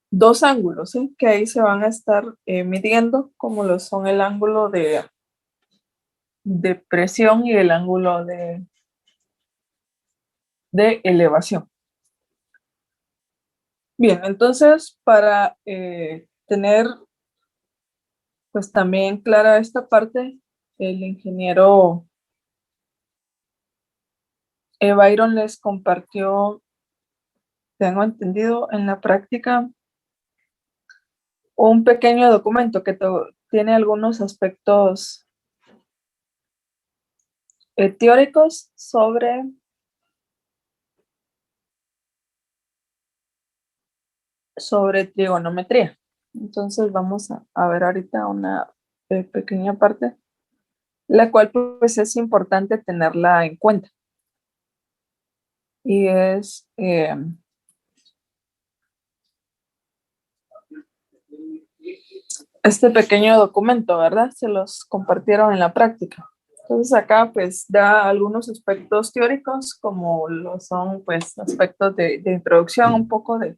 dos ángulos, ¿sí? Que ahí se van a estar midiendo, como lo son el ángulo de presión y el ángulo de elevación. Bien, entonces para tener pues también clara esta parte, el ingeniero Byron les compartió, tengo entendido, en la práctica un pequeño documento que tiene algunos aspectos teóricos sobre trigonometría. Entonces vamos a ver ahorita una pequeña parte, la cual pues es importante tenerla en cuenta. Y es este pequeño documento, ¿verdad? Se los compartieron en la práctica. Entonces acá pues da algunos aspectos teóricos, como lo son pues aspectos de introducción, un poco de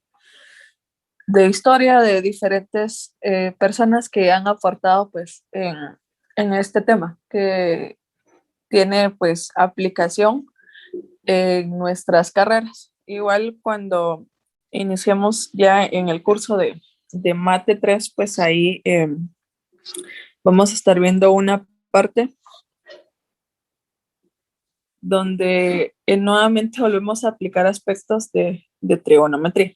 historia de diferentes personas que han aportado pues en este tema, que tiene pues aplicación en nuestras carreras. Igual cuando iniciamos ya en el curso de Mate 3, pues ahí vamos a estar viendo una parte donde nuevamente volvemos a aplicar aspectos de trigonometría.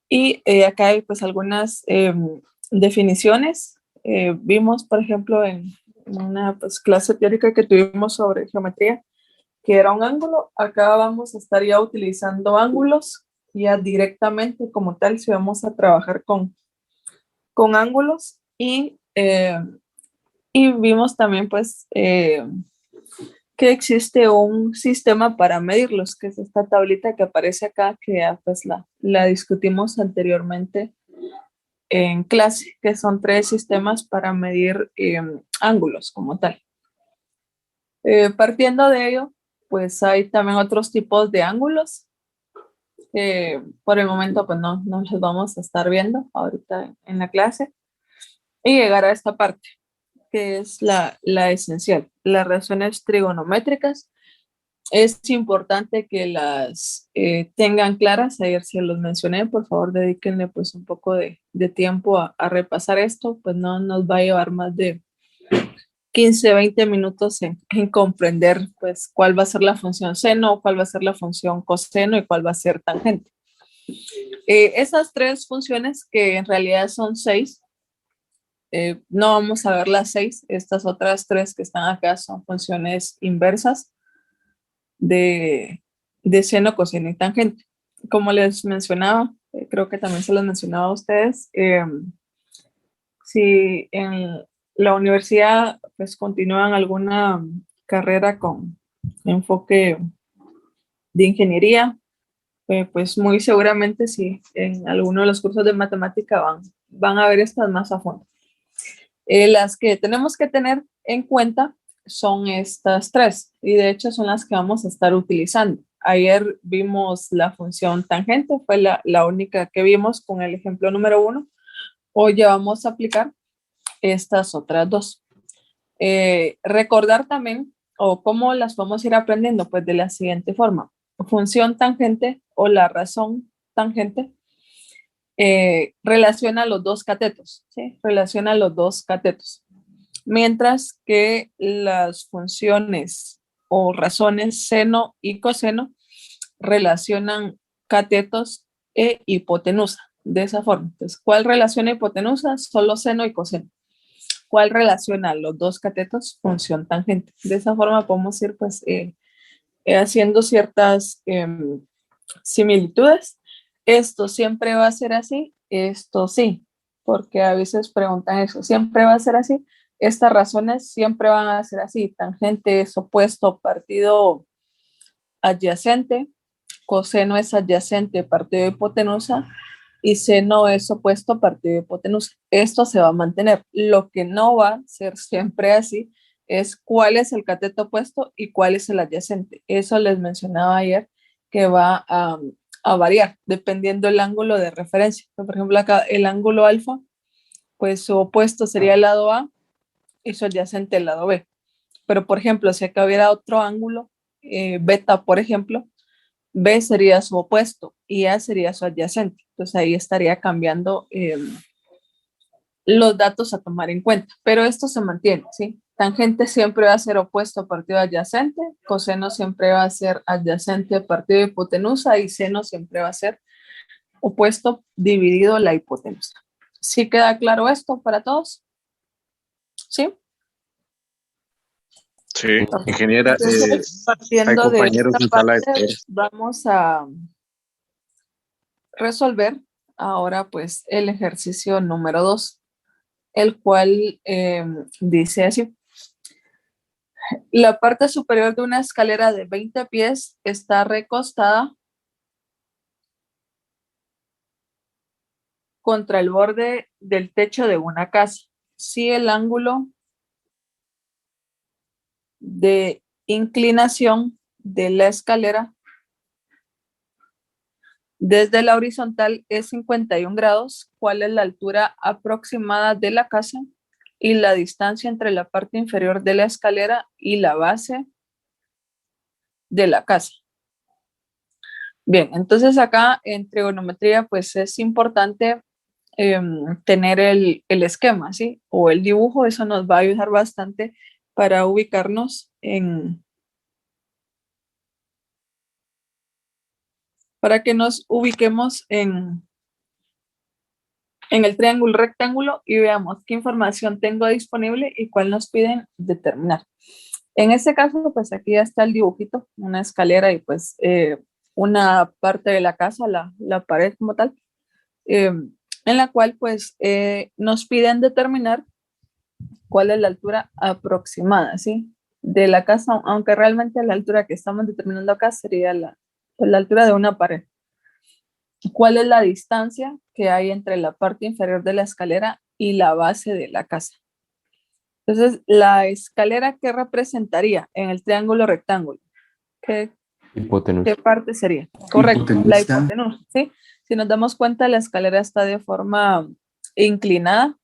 Y acá hay pues algunas definiciones. Vimos, por ejemplo, en una pues, clase teórica que tuvimos sobre geometría, que era un ángulo. Acá vamos a estar ya utilizando ángulos ya directamente como tal, si vamos a trabajar con ángulos. Y vimos también pues que existe un sistema para medirlos, que es esta tablita que aparece acá, que ya pues la discutimos anteriormente en clase, que son 3 sistemas para medir ángulos como tal. Partiendo de ello, pues hay también otros tipos de ángulos. Por el momento pues no los vamos a estar viendo ahorita en la clase. Y llegar a esta parte, que es la esencial, las razones trigonométricas. Es importante que las tengan claras. Ayer se los mencioné, por favor dedíquenle pues un poco de tiempo a repasar esto, pues no nos va a llevar más de 15, 20 minutos en comprender pues cuál va a ser la función seno, cuál va a ser la función coseno y cuál va a ser tangente. Esas 3 funciones, que en realidad son 6, no vamos a ver las 6, estas otras 3 que están acá son funciones inversas de seno, coseno y tangente. Como les mencionaba, creo que también se los mencionaba a ustedes, si en la universidad pues continúan alguna carrera con enfoque de ingeniería, pues muy seguramente si en alguno de los cursos de matemática van a ver estas más a fondo. Las que tenemos que tener en cuenta son estas 3, y de hecho son las que vamos a estar utilizando. Ayer vimos la función tangente, fue la única que vimos con el ejemplo número 1. Hoy ya vamos a aplicar estas otras 2. Recordar también, o cómo las vamos a ir aprendiendo, pues de la siguiente forma. Función tangente o la razón tangente relaciona los 2 catetos, ¿sí? Relaciona los 2 catetos. Mientras que las funciones o razones seno y coseno relacionan catetos e hipotenusa. De esa forma. Entonces, ¿cuál relaciona hipotenusa? Solo seno y coseno. ¿Cuál relaciona los 2 catetos? Función tangente. De esa forma podemos ir pues haciendo ciertas similitudes. Esto siempre va a ser así, esto sí, porque a veces preguntan eso, siempre va a ser así. Estas razones siempre van a ser así: tangente es opuesto partido adyacente, coseno es adyacente partido de hipotenusa, y seno es opuesto partido de hipotenusa. Esto se va a mantener. Lo que no va a ser siempre así es cuál es el cateto opuesto y cuál es el adyacente. Eso les mencionaba ayer, que va a variar dependiendo del ángulo de referencia. Por ejemplo, acá el ángulo alfa, pues su opuesto sería el lado A y su adyacente el lado B. Pero, por ejemplo, si acá hubiera otro ángulo, beta, por ejemplo, B sería su opuesto y A sería su adyacente. Entonces ahí estaría cambiando los datos a tomar en cuenta. Pero esto se mantiene, ¿sí? Tangente siempre va a ser opuesto a partido adyacente, coseno siempre va a ser adyacente a partido de hipotenusa y seno siempre va a ser opuesto dividido la hipotenusa. ¿Sí queda claro esto para todos? ¿Sí? Sí, ingeniera, Entonces, hay partiendo de compañeros esta en sala de parte, espera. vamos a resolver ahora pues el ejercicio número 2, el cual dice así. La parte superior de una escalera de 20 pies está recostada contra el borde del techo de una casa. Si el ángulo de inclinación de la escalera desde la horizontal es 51 grados, ¿cuál es la altura aproximada de la casa y la distancia entre la parte inferior de la escalera y la base de la casa? Bien, entonces acá en trigonometría pues es importante tener el esquema, ¿sí? O el dibujo, eso nos va a ayudar bastante para ubicarnos para que nos ubiquemos en el triángulo rectángulo y veamos qué información tengo disponible y cuál nos piden determinar. En este caso, pues aquí ya está el dibujito, una escalera y pues una parte de la casa, la pared como tal, en la cual pues nos piden determinar cuál es la altura aproximada, ¿sí? De la casa, aunque realmente la altura que estamos determinando acá sería pues, la altura de una pared. ¿Cuál es la distancia que hay entre la parte inferior de la escalera y la base de la casa? Entonces, la escalera, ¿qué representaría en el triángulo rectángulo? ¿Qué, Hipotenusa. qué parte sería? Correcto, la Hipotenusa. hipotenusa, ¿sí? Si nos damos cuenta, la escalera está de forma inclinada.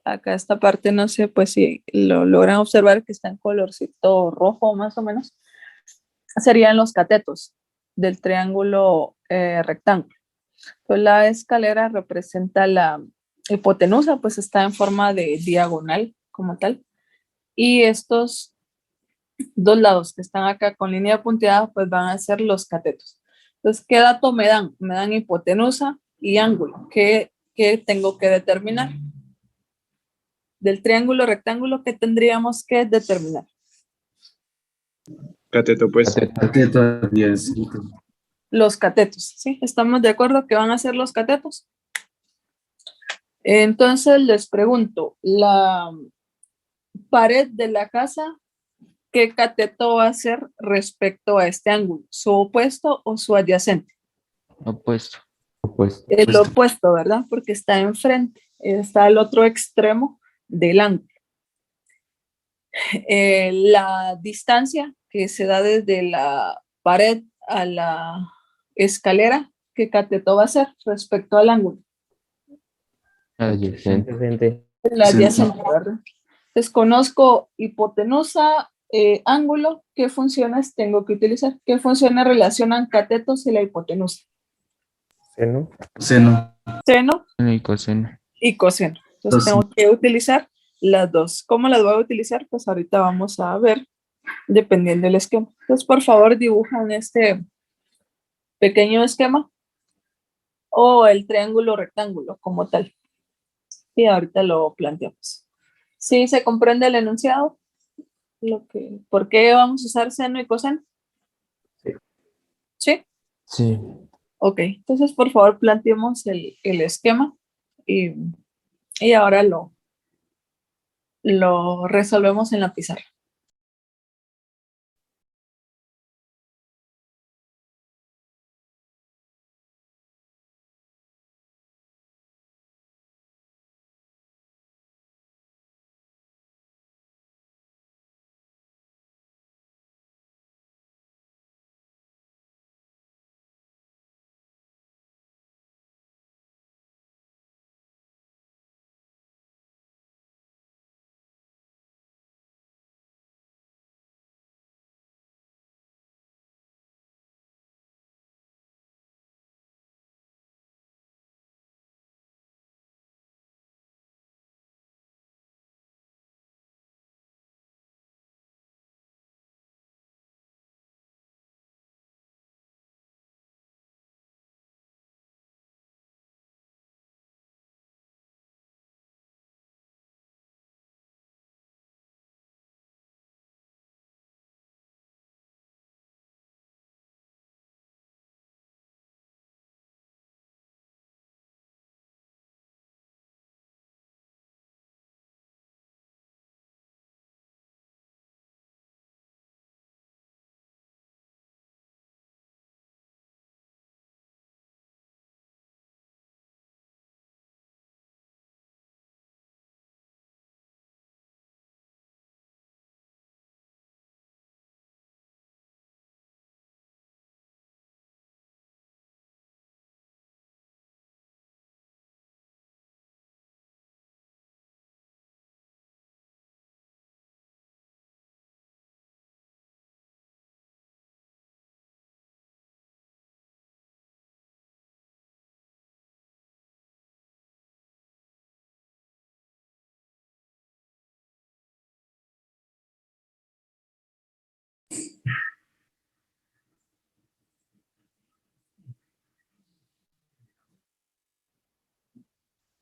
Acá esta parte, no sé, pues si lo logran observar que está en colorcito rojo más o menos, serían los catetos del triángulo rectángulo. Pues la escalera representa la hipotenusa, pues está en forma de diagonal como tal. Y estos dos lados que están acá con línea punteada, pues van a ser los catetos. Entonces, ¿qué dato me dan? Me dan hipotenusa y ángulo. ¿Qué tengo que determinar? Del triángulo rectángulo, ¿qué tendríamos que determinar? Cateto, pues. Cateto adyacente. Los catetos, ¿sí? ¿Estamos de acuerdo que van a ser los catetos? Entonces les pregunto, la pared de la casa, ¿qué cateto va a ser respecto a este ángulo? ¿Su opuesto o su adyacente? Opuesto. Opuesto. El opuesto, ¿verdad? Porque está enfrente, está al otro extremo del ángulo. La distancia que se da desde la pared a la escalera, ¿qué cateto va a ser respecto al ángulo? Adyacente. El adyacente, ¿verdad? Entonces conozco hipotenusa, ángulo, ¿qué funciones tengo que utilizar? ¿Qué funciones relacionan catetos y la hipotenusa? Seno. Seno. Seno Y coseno. y coseno. Entonces tengo que utilizar las dos. ¿Cómo las voy a utilizar? Pues ahorita vamos a ver, dependiendo del esquema. Entonces, por favor, dibujan este pequeño esquema o el triángulo rectángulo como tal. Y ahorita lo planteamos. ¿Sí se comprende el enunciado? ¿Por qué vamos a usar seno y coseno? Sí. ¿Sí? Sí. Ok, entonces por favor planteemos el esquema y, y ahora lo resolvemos en la pizarra.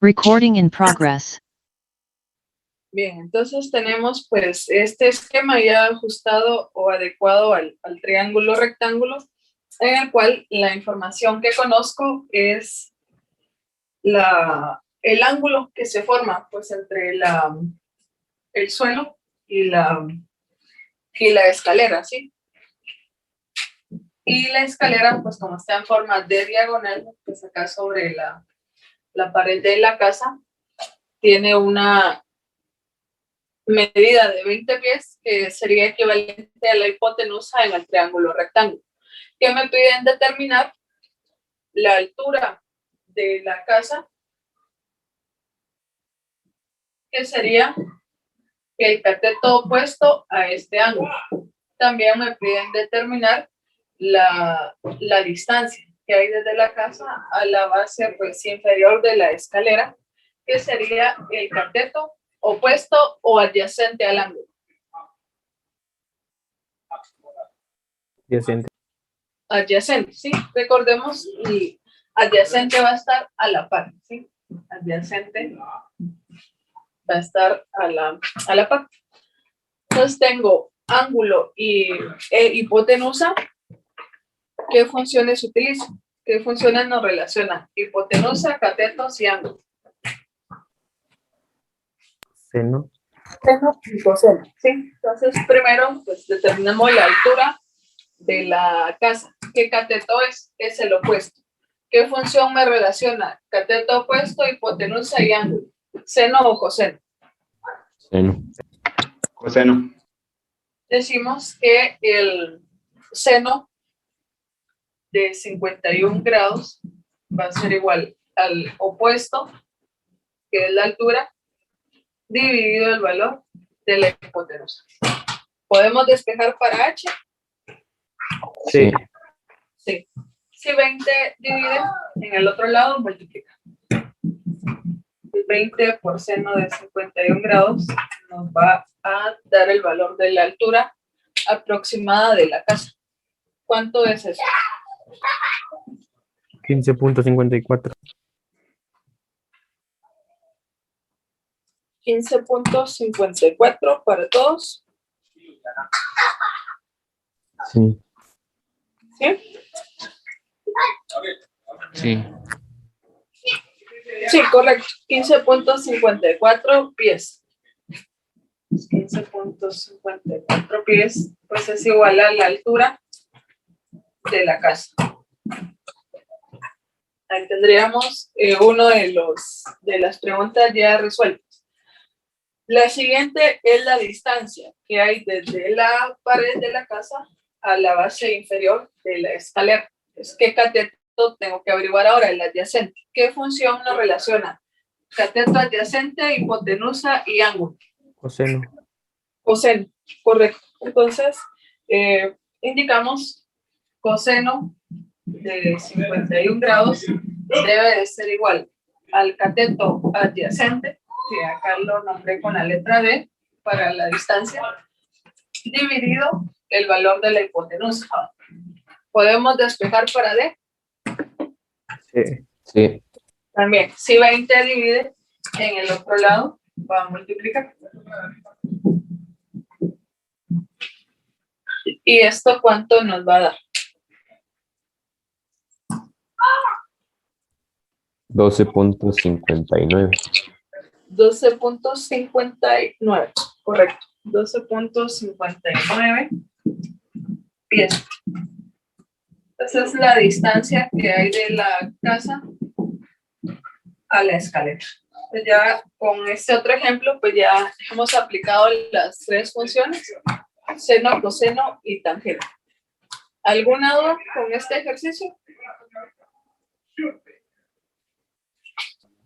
Recording in progress. Bien, entonces tenemos pues este esquema ya ajustado o adecuado al triángulo rectángulo, en el cual la información que conozco es el ángulo que se forma pues entre el suelo y la escalera, ¿sí? Y la escalera, pues como está en forma de diagonal, pues acá sobre la pared de la casa, tiene una medida de 20 pies, que sería equivalente a la hipotenusa en el triángulo rectángulo. Que me piden determinar la altura de la casa, que sería el cateto opuesto a este ángulo. También me piden determinar la distancia que hay desde la casa a la base pues, inferior de la escalera, que sería el cateto opuesto o adyacente al ángulo. Adyacente. Adyacente, ¿sí? Recordemos, y adyacente va a estar a la par, ¿sí? Adyacente va a estar a la par. Entonces tengo ángulo y hipotenusa. ¿Qué funciones utilizo? ¿Qué funciones nos relacionan? Hipotenusa, catetos y ángulo. Seno. Seno y coseno, ¿sí? Entonces, primero, pues determinamos la altura de la casa. ¿Qué cateto es? Es el opuesto. ¿Qué función me relaciona? Cateto opuesto, hipotenusa y ángulo. ¿Seno o coseno? Seno. Coseno. Decimos que el seno de 51 grados va a ser igual al opuesto, que es la altura, dividido el valor de la hipotenusa. ¿Podemos despejar para H? Sí. Sí. Si 20 divide, en el otro lado multiplica. El 20 por seno de 51 grados nos va a dar el valor de la altura aproximada de la casa. ¿Cuánto es eso? 15.54. 15.54 para todos. Sí. ¿Sí? Sí. Sí, correcto. 15.54 pies. 15.54 pies, pues es igual a la altura de la casa. Ahí tendríamos uno de las preguntas ya resueltas. La siguiente es la distancia que hay desde la pared de la casa a la base inferior de la escalera. ¿Qué cateto tengo que averiguar ahora? El adyacente. ¿Qué función nos relaciona? Cateto adyacente, hipotenusa y ángulo. Coseno. Coseno, correcto. Entonces, indicamos coseno de 51 grados debe de ser igual al cateto adyacente, que acá lo nombré con la letra D para la distancia, dividido el valor de la hipotenusa. ¿Podemos despejar para D? Sí. Sí. También, si 20 divide en el otro lado, va a multiplicar. ¿Y esto cuánto nos va a dar? 12.59. 12.59, correcto. 12.59 pies. Esa es la distancia que hay de la casa a la escalera. Pues ya con este otro ejemplo, pues ya hemos aplicado las tres funciones, seno, coseno y tangente. ¿Alguna duda con este ejercicio?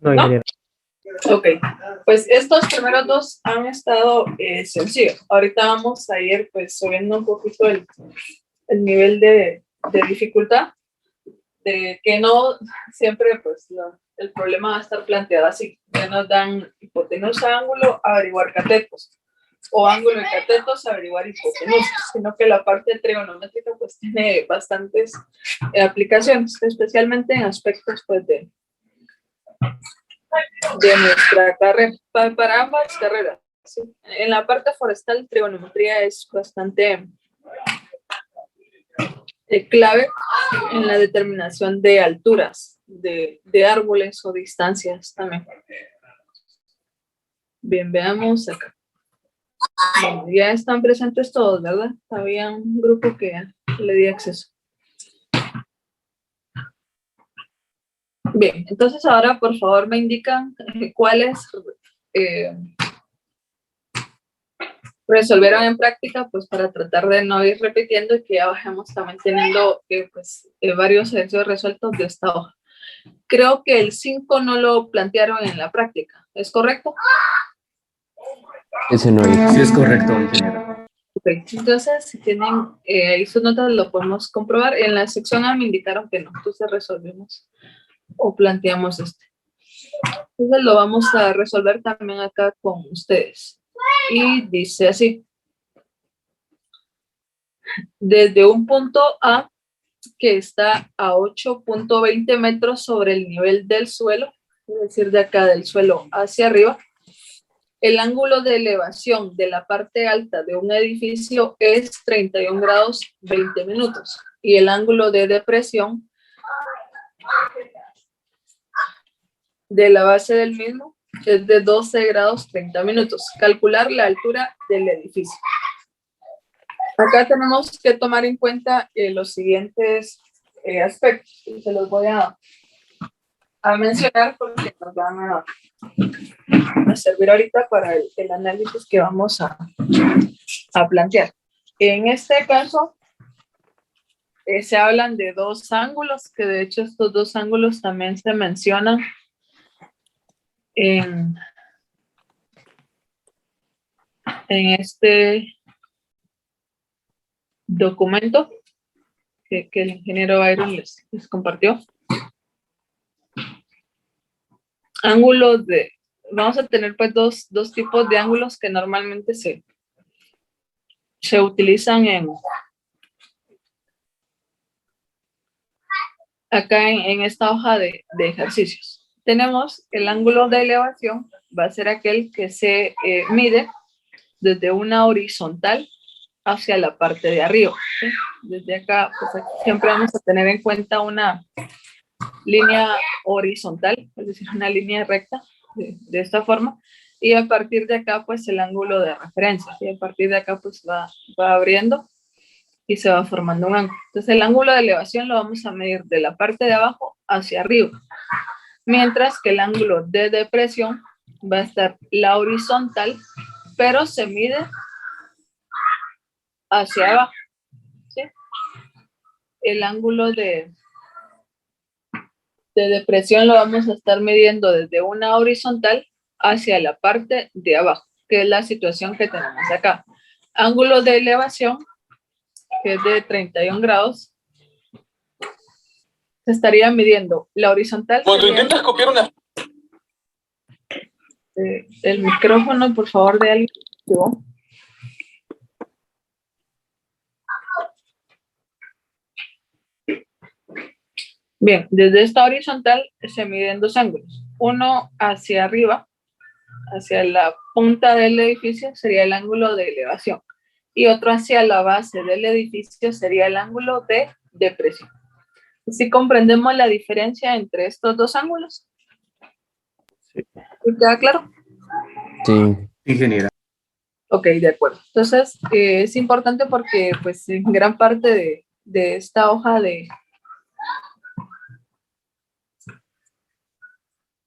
No, ¿No? ingeniero. Ok, pues estos primeros dos han estado sencillos. Ahorita vamos a ir pues subiendo un poquito el nivel de dificultad, de que no siempre pues el problema va a estar planteado así, que nos dan hipotenusa, ángulo, averiguar catetos, o ángulo y catetos, averiguar hipotenusa, sino que la parte trigonométrica pues tiene bastantes aplicaciones, especialmente en aspectos pues de nuestra carrera, para ambas carreras. ¿Sí? En la parte forestal, trigonometría es bastante clave en la determinación de alturas, de árboles o distancias también. Bien, veamos acá. Bueno, ya están presentes todos, ¿verdad? Había un grupo que le di acceso. Bien, entonces ahora por favor me indican cuáles resolvieron en práctica, pues para tratar de no ir repitiendo y que ya bajemos también teniendo varios ejercicios resueltos de esta hoja. Creo que el 5 no lo plantearon en la práctica, ¿es correcto? Ese no es. Sí, es correcto, ingeniero. Ok, entonces si tienen ahí sus notas lo podemos comprobar. En la sección A me indicaron que no, entonces resolvimos o planteamos este. Entonces lo vamos a resolver también acá con ustedes. Y dice así. Desde un punto A que está a 8.20 metros sobre el nivel del suelo, es decir, de acá del suelo hacia arriba, el ángulo de elevación de la parte alta de un edificio es 31 grados 20 minutos y el ángulo de depresión de la base del mismo es de 12 grados 30 minutos. Calcular la altura del edificio. Acá tenemos que tomar en cuenta los siguientes aspectos. Se los voy a mencionar porque nos van a servir ahorita para el análisis que vamos a plantear. En este caso, se hablan de dos ángulos, que de hecho estos dos ángulos también se mencionan en este documento que el ingeniero Byron les compartió. Ángulos vamos a tener pues dos tipos de ángulos que normalmente se utilizan acá en esta hoja de ejercicios. Tenemos el ángulo de elevación, va a ser aquel que se mide desde una horizontal hacia la parte de arriba, ¿sí? Desde acá, pues siempre vamos a tener en cuenta una línea horizontal, es decir, una línea recta de esta forma, y a partir de acá, pues el ángulo de referencia, y a partir de acá, pues va abriendo y se va formando un ángulo. Entonces, el ángulo de elevación lo vamos a medir de la parte de abajo hacia arriba, mientras que el ángulo de depresión va a estar la horizontal, pero se mide hacia abajo, ¿sí? El ángulo de depresión lo vamos a estar midiendo desde una horizontal hacia la parte de abajo, que es la situación que tenemos acá. Ángulo de elevación, que es de 31 grados, se estaría midiendo la horizontal. Cuando intentas copiar una... El micrófono, por favor, de alguien. Bien, desde esta horizontal se miden dos ángulos. Uno hacia arriba, hacia la punta del edificio, sería el ángulo de elevación. Y otro hacia la base del edificio sería el ángulo de depresión. ¿Sí comprendemos la diferencia entre estos dos ángulos? Sí. ¿Queda claro? Sí. Ingeniera. Ok, de acuerdo. Entonces, es importante porque pues en gran parte de esta hoja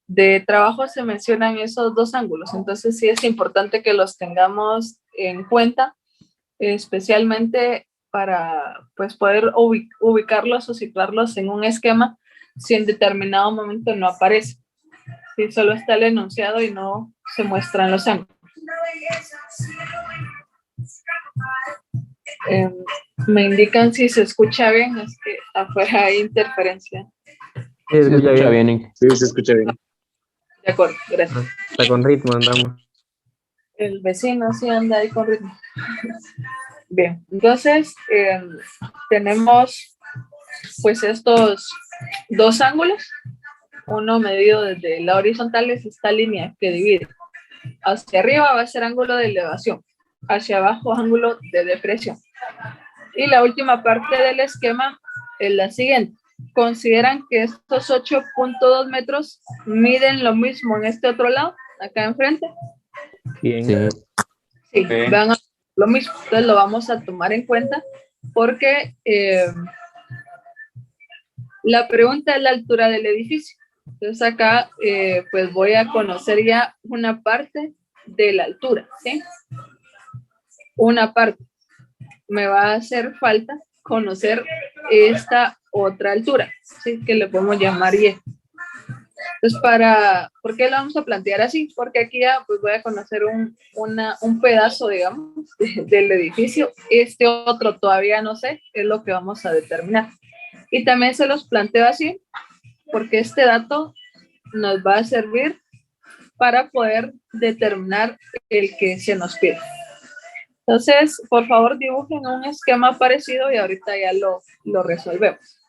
de trabajo se mencionan esos dos ángulos. Entonces, sí es importante que los tengamos en cuenta, especialmente para pues poder ubicarlos o situarlos en un esquema si en determinado momento no aparece. Si solo está el enunciado y no se muestran los ángulos. Me indican si se escucha bien, es que afuera hay interferencia. Sí, Se escucha bien. Sí, se escucha bien. De acuerdo, gracias. Está con ritmo, andamos. El vecino sí anda ahí con ritmo. Bien, entonces tenemos pues estos dos ángulos uno medido desde la horizontal es esta línea que divide. Hacia arriba va a ser ángulo de elevación, hacia abajo ángulo de depresión. Y la última parte del esquema es la siguiente. Consideran que estos 8.2 metros miden lo mismo en este otro lado, acá enfrente. Bien. Sí. Sí, vean lo mismo. Entonces lo vamos a tomar en cuenta porque la pregunta es la altura del edificio. Entonces acá pues voy a conocer ya una parte de la altura, ¿sí? Una parte. Me va a hacer falta conocer esta otra altura, ¿sí? Que le podemos llamar Y. Entonces, ¿por qué lo vamos a plantear así? Porque aquí ya pues voy a conocer un pedazo, digamos, del edificio. Este otro todavía no sé, es lo que vamos a determinar. Y también se los planteo así, porque este dato nos va a servir para poder determinar el que se nos pide. Entonces, por favor, dibujen un esquema parecido y ahorita ya lo resolvemos.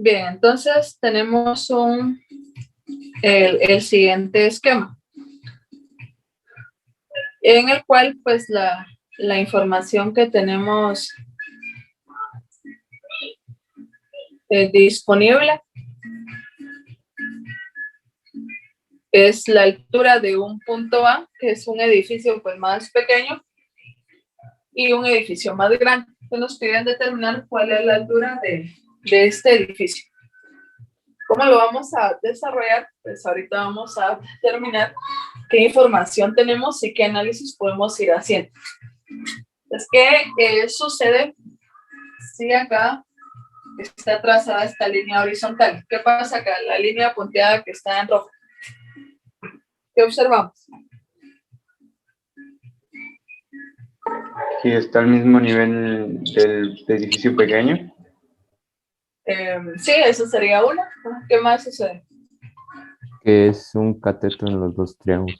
Bien, entonces tenemos el siguiente esquema, en el cual pues la información que tenemos disponible es la altura de un punto A, que es un edificio pues más pequeño, y un edificio más grande. Entonces nos piden determinar cuál es la altura de este edificio. ¿Cómo lo vamos a desarrollar? Pues ahorita vamos a determinar qué información tenemos y qué análisis podemos ir haciendo. Es que sucede si acá está trazada esta línea horizontal. ¿Qué pasa acá? La línea punteada que está en rojo. ¿Qué observamos? Que está al mismo nivel del edificio pequeño. Sí, eso sería una. ¿Qué más sucede? Que es un cateto en los dos triángulos.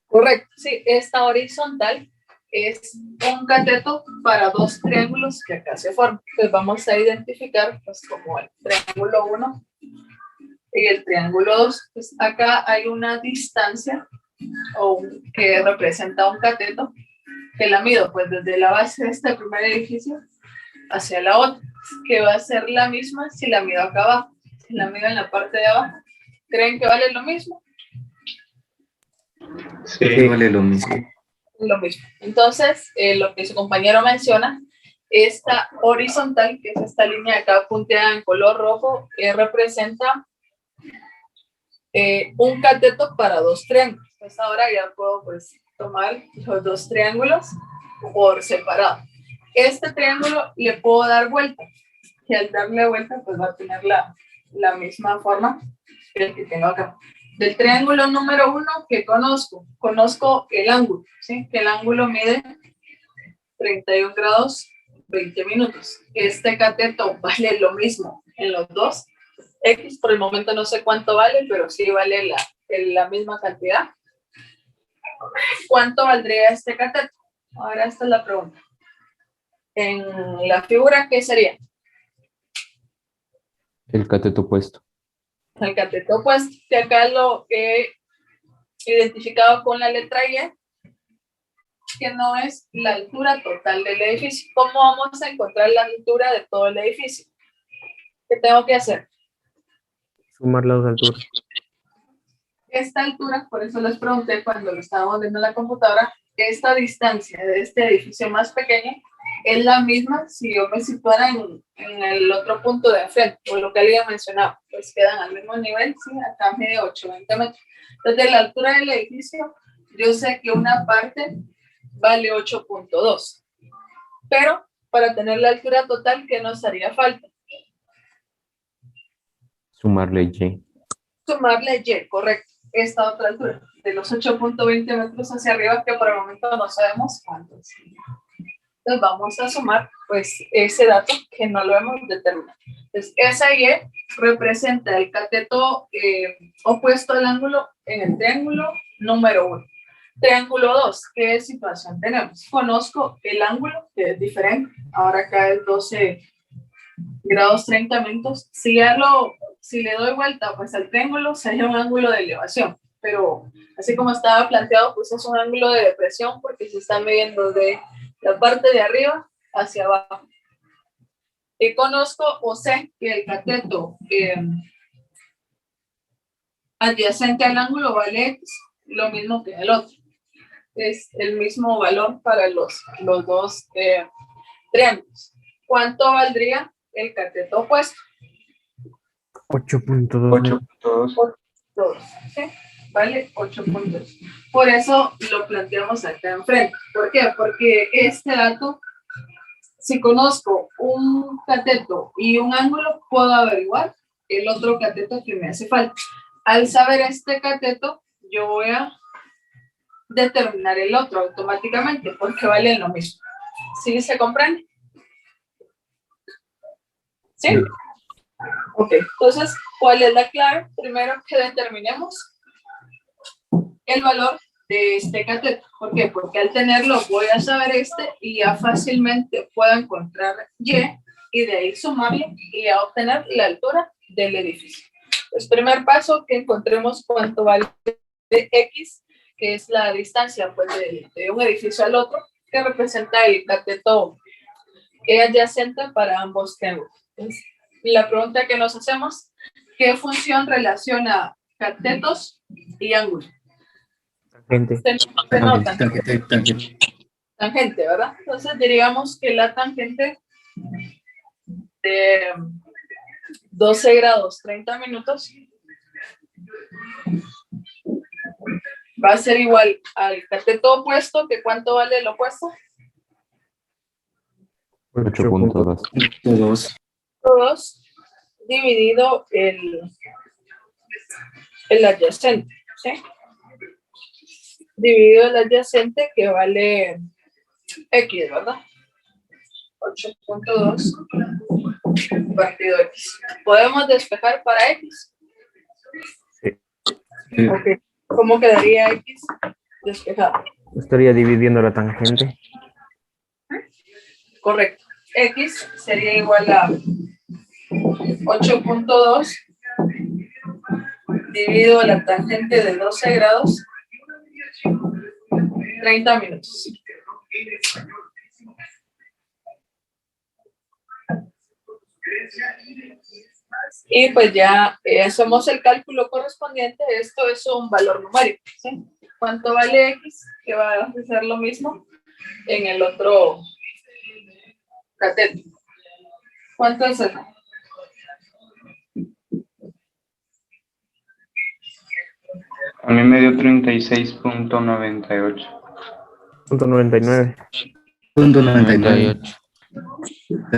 Correcto, sí, esta horizontal es un cateto para dos triángulos que acá se forman. Entonces vamos a identificar pues como el triángulo 1 y el triángulo 2. Pues acá hay una distancia que representa un cateto que la mido pues desde la base de este primer edificio hacia la otra, que va a ser la misma si la mido acá abajo. Si la mido en la parte de abajo, ¿creen que vale lo mismo? Sí, vale lo mismo. Lo mismo. Entonces, lo que su compañero menciona, esta horizontal, que es esta línea acá punteada en color rojo, representa un cateto para dos triángulos. Entonces ahora ya puedo pues tomar los dos triángulos por separado. Este triángulo le puedo dar vuelta, y al darle vuelta pues va a tener la misma forma que el que tengo acá. Del triángulo número 1 que conozco el ángulo, ¿sí? Que el ángulo mide 31 grados 20 minutos. Este cateto vale lo mismo en los dos. X por el momento no sé cuánto vale, pero sí vale la misma cantidad. ¿Cuánto valdría este cateto? Ahora esta es la pregunta. En la figura, ¿qué sería? El cateto opuesto. El cateto opuesto, que acá lo he identificado con la letra Y, que no es la altura total del edificio. ¿Cómo vamos a encontrar la altura de todo el edificio? ¿Qué tengo que hacer? Sumar las alturas. Esta altura, por eso les pregunté cuando lo estábamos viendo en la computadora, esta distancia de este edificio más pequeño es la misma si yo me situara en el otro punto de enfrente, o lo que alguien mencionaba, pues quedan al mismo nivel, sí, acá mide 820 metros. Entonces, de la altura del edificio, yo sé que una parte vale 8.2, pero para tener la altura total, ¿qué nos haría falta? Sumarle Y. Sumarle Y, correcto, esta otra altura, de los 8.20 metros hacia arriba, que por el momento no sabemos cuántos. Entonces vamos a sumar pues ese dato que no lo hemos determinado. Entonces esa Y representa el cateto opuesto al ángulo en el triángulo número 1. Triángulo 2, ¿qué situación tenemos? Conozco el ángulo, que es diferente, ahora acá es 12 grados 30 minutos. Si le doy vuelta pues al triángulo, sería un ángulo de elevación, pero así como estaba planteado, pues es un ángulo de depresión porque se está midiendo de la parte de arriba hacia abajo. Y conozco o sé que el cateto adyacente al ángulo vale X, lo mismo que el otro. Es el mismo valor para los dos triángulos. ¿Cuánto valdría el cateto opuesto? 8.2. 8.2. ¿Sí? Vale 8 puntos. Por eso lo planteamos acá enfrente. ¿Por qué? Porque este dato, si conozco un cateto y un ángulo, puedo averiguar el otro cateto que me hace falta. Al saber este cateto, yo voy a determinar el otro automáticamente porque valen lo mismo. ¿Sí se comprende? ¿Sí? Sí. Ok, entonces, ¿cuál es la clave? Primero que determinemos el valor de este cateto. ¿Por qué? Porque al tenerlo voy a saber y ya fácilmente puedo encontrar y de ahí sumarle y a obtener la altura del edificio. Pues primer paso, que encontremos cuánto vale de X, que es la distancia pues, de un edificio al otro, que representa el cateto adyacente para ambos triángulos. Entonces, la pregunta que nos hacemos, ¿qué función relaciona catetos y ángulos? Tangente. Se notan. Tangente. Tangente, ¿verdad? Entonces diríamos que la tangente de 12 grados 30 minutos va a ser igual al cateto opuesto, que ¿cuánto vale el opuesto? 8.2. 2. 2 dividido el adyacente, ¿sí? Dividido el adyacente, que vale X, ¿verdad? 8.2 partido X. ¿Podemos despejar para X? Ok. ¿Cómo quedaría X despejado? Estaría dividiendo la tangente. Correcto. X sería igual a 8.2 dividido la tangente de 12 grados 30 minutos. Y pues ya hacemos el cálculo correspondiente. Esto es un valor numérico, ¿sí? ¿Cuánto vale X? Que va a ser lo mismo en el otro cateto. ¿Cuánto es eso? A mí me dio 36.98. Punto 99. Punto 99.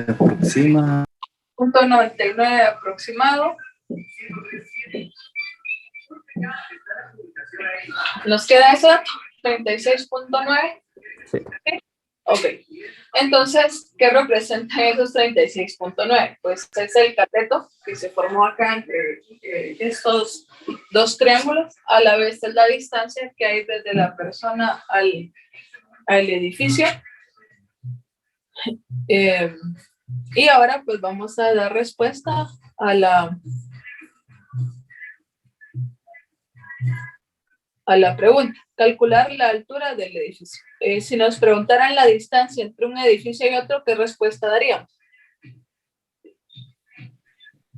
Aproxima. Punto 99 aproximado. ¿Nos queda esa? 36.9. Sí. Ok. Entonces, ¿qué representan esos 36.9? Pues es el cateto que se formó acá entre estos dos triángulos. A la vez es la distancia que hay desde la persona al edificio. Y ahora pues vamos a dar respuesta a la pregunta. Calcular la altura del edificio. Si nos preguntaran la distancia entre un edificio y otro, ¿qué respuesta daríamos?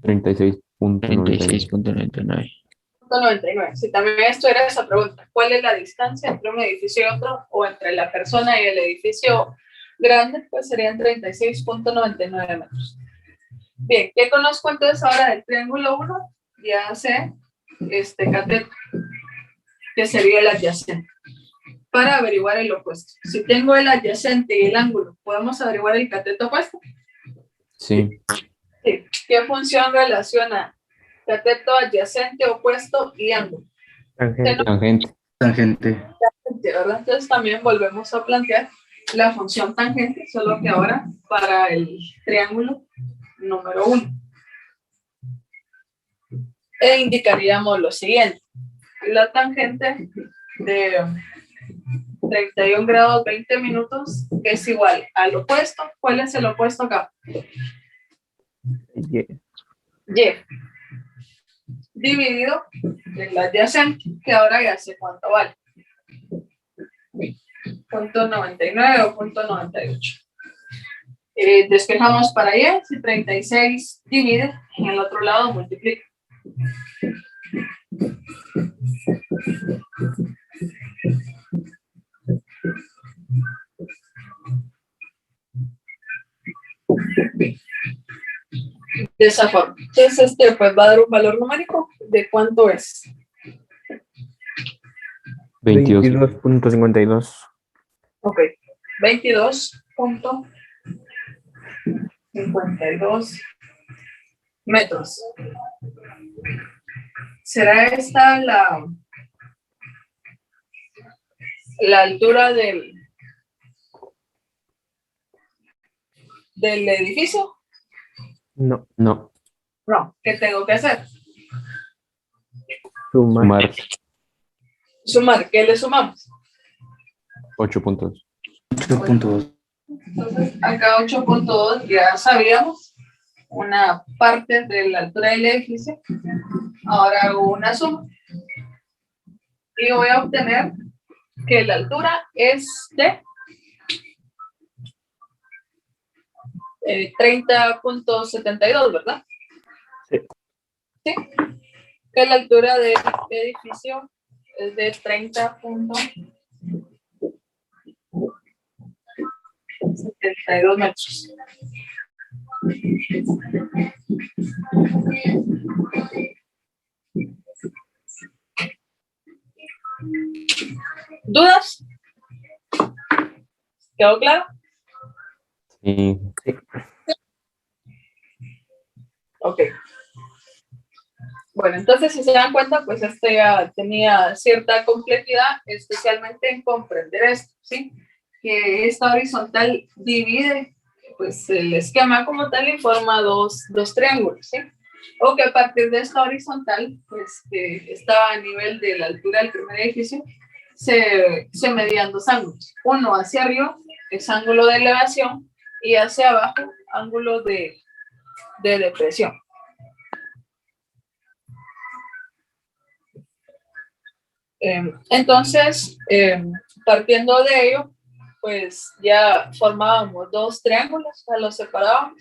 36.99. 36.99. 99. Si también esto era esa pregunta, ¿cuál es la distancia entre un edificio y otro, o entre la persona y el edificio grande? Pues serían 36.99 metros. Bien, ¿qué conozco entonces ahora del triángulo 1? Ya sé este cateto, que sería el adyacente. Para averiguar el opuesto. Si tengo el adyacente y el ángulo, ¿podemos averiguar el cateto opuesto? Sí. Sí. ¿Qué función relaciona cateto adyacente, opuesto y ángulo? Tangente. Tangente. Tangente. ¿Verdad? Entonces también volvemos a plantear la función tangente, solo que ahora para el triángulo número 1. E indicaríamos lo siguiente. La tangente de 31 grados 20 minutos es igual al opuesto. ¿Cuál es el opuesto acá? Y. Y. Dividido el adyacente, que ahora ya sé cuánto vale. Punto 99 o punto 98. Despejamos para allá. Si 36 divide, en el otro lado multiplica. De esa forma. Entonces, pues va a dar un valor numérico de cuánto es. 22. 22.52. Ok. 22.52 metros. ¿Será esta la altura del edificio? No. No. No. ¿Qué tengo que hacer? Sumar. Sumar. ¿Qué le sumamos? 8 puntos. 8.2. Entonces, acá 8.2 ya sabíamos una parte de la altura del edificio. Ahora hago una suma. Y voy a obtener que la altura es de 30.72, ¿verdad? ¿sí? Que la altura del edificio es de 30.72 metros. ¿Dudas? ¿Quedó claro? Sí. Ok. Bueno, entonces si se dan cuenta, pues este ya tenía cierta complejidad, especialmente en comprender esto, ¿sí? Que esta horizontal divide, pues el esquema como tal y forma dos triángulos, ¿sí? O que a partir de esta horizontal, pues que estaba a nivel de la altura del primer edificio, se medían dos ángulos. Uno hacia arriba, es ángulo de elevación, y hacia abajo, ángulo de depresión. Entonces, partiendo de ello, pues ya formábamos dos triángulos, o sea, los separábamos.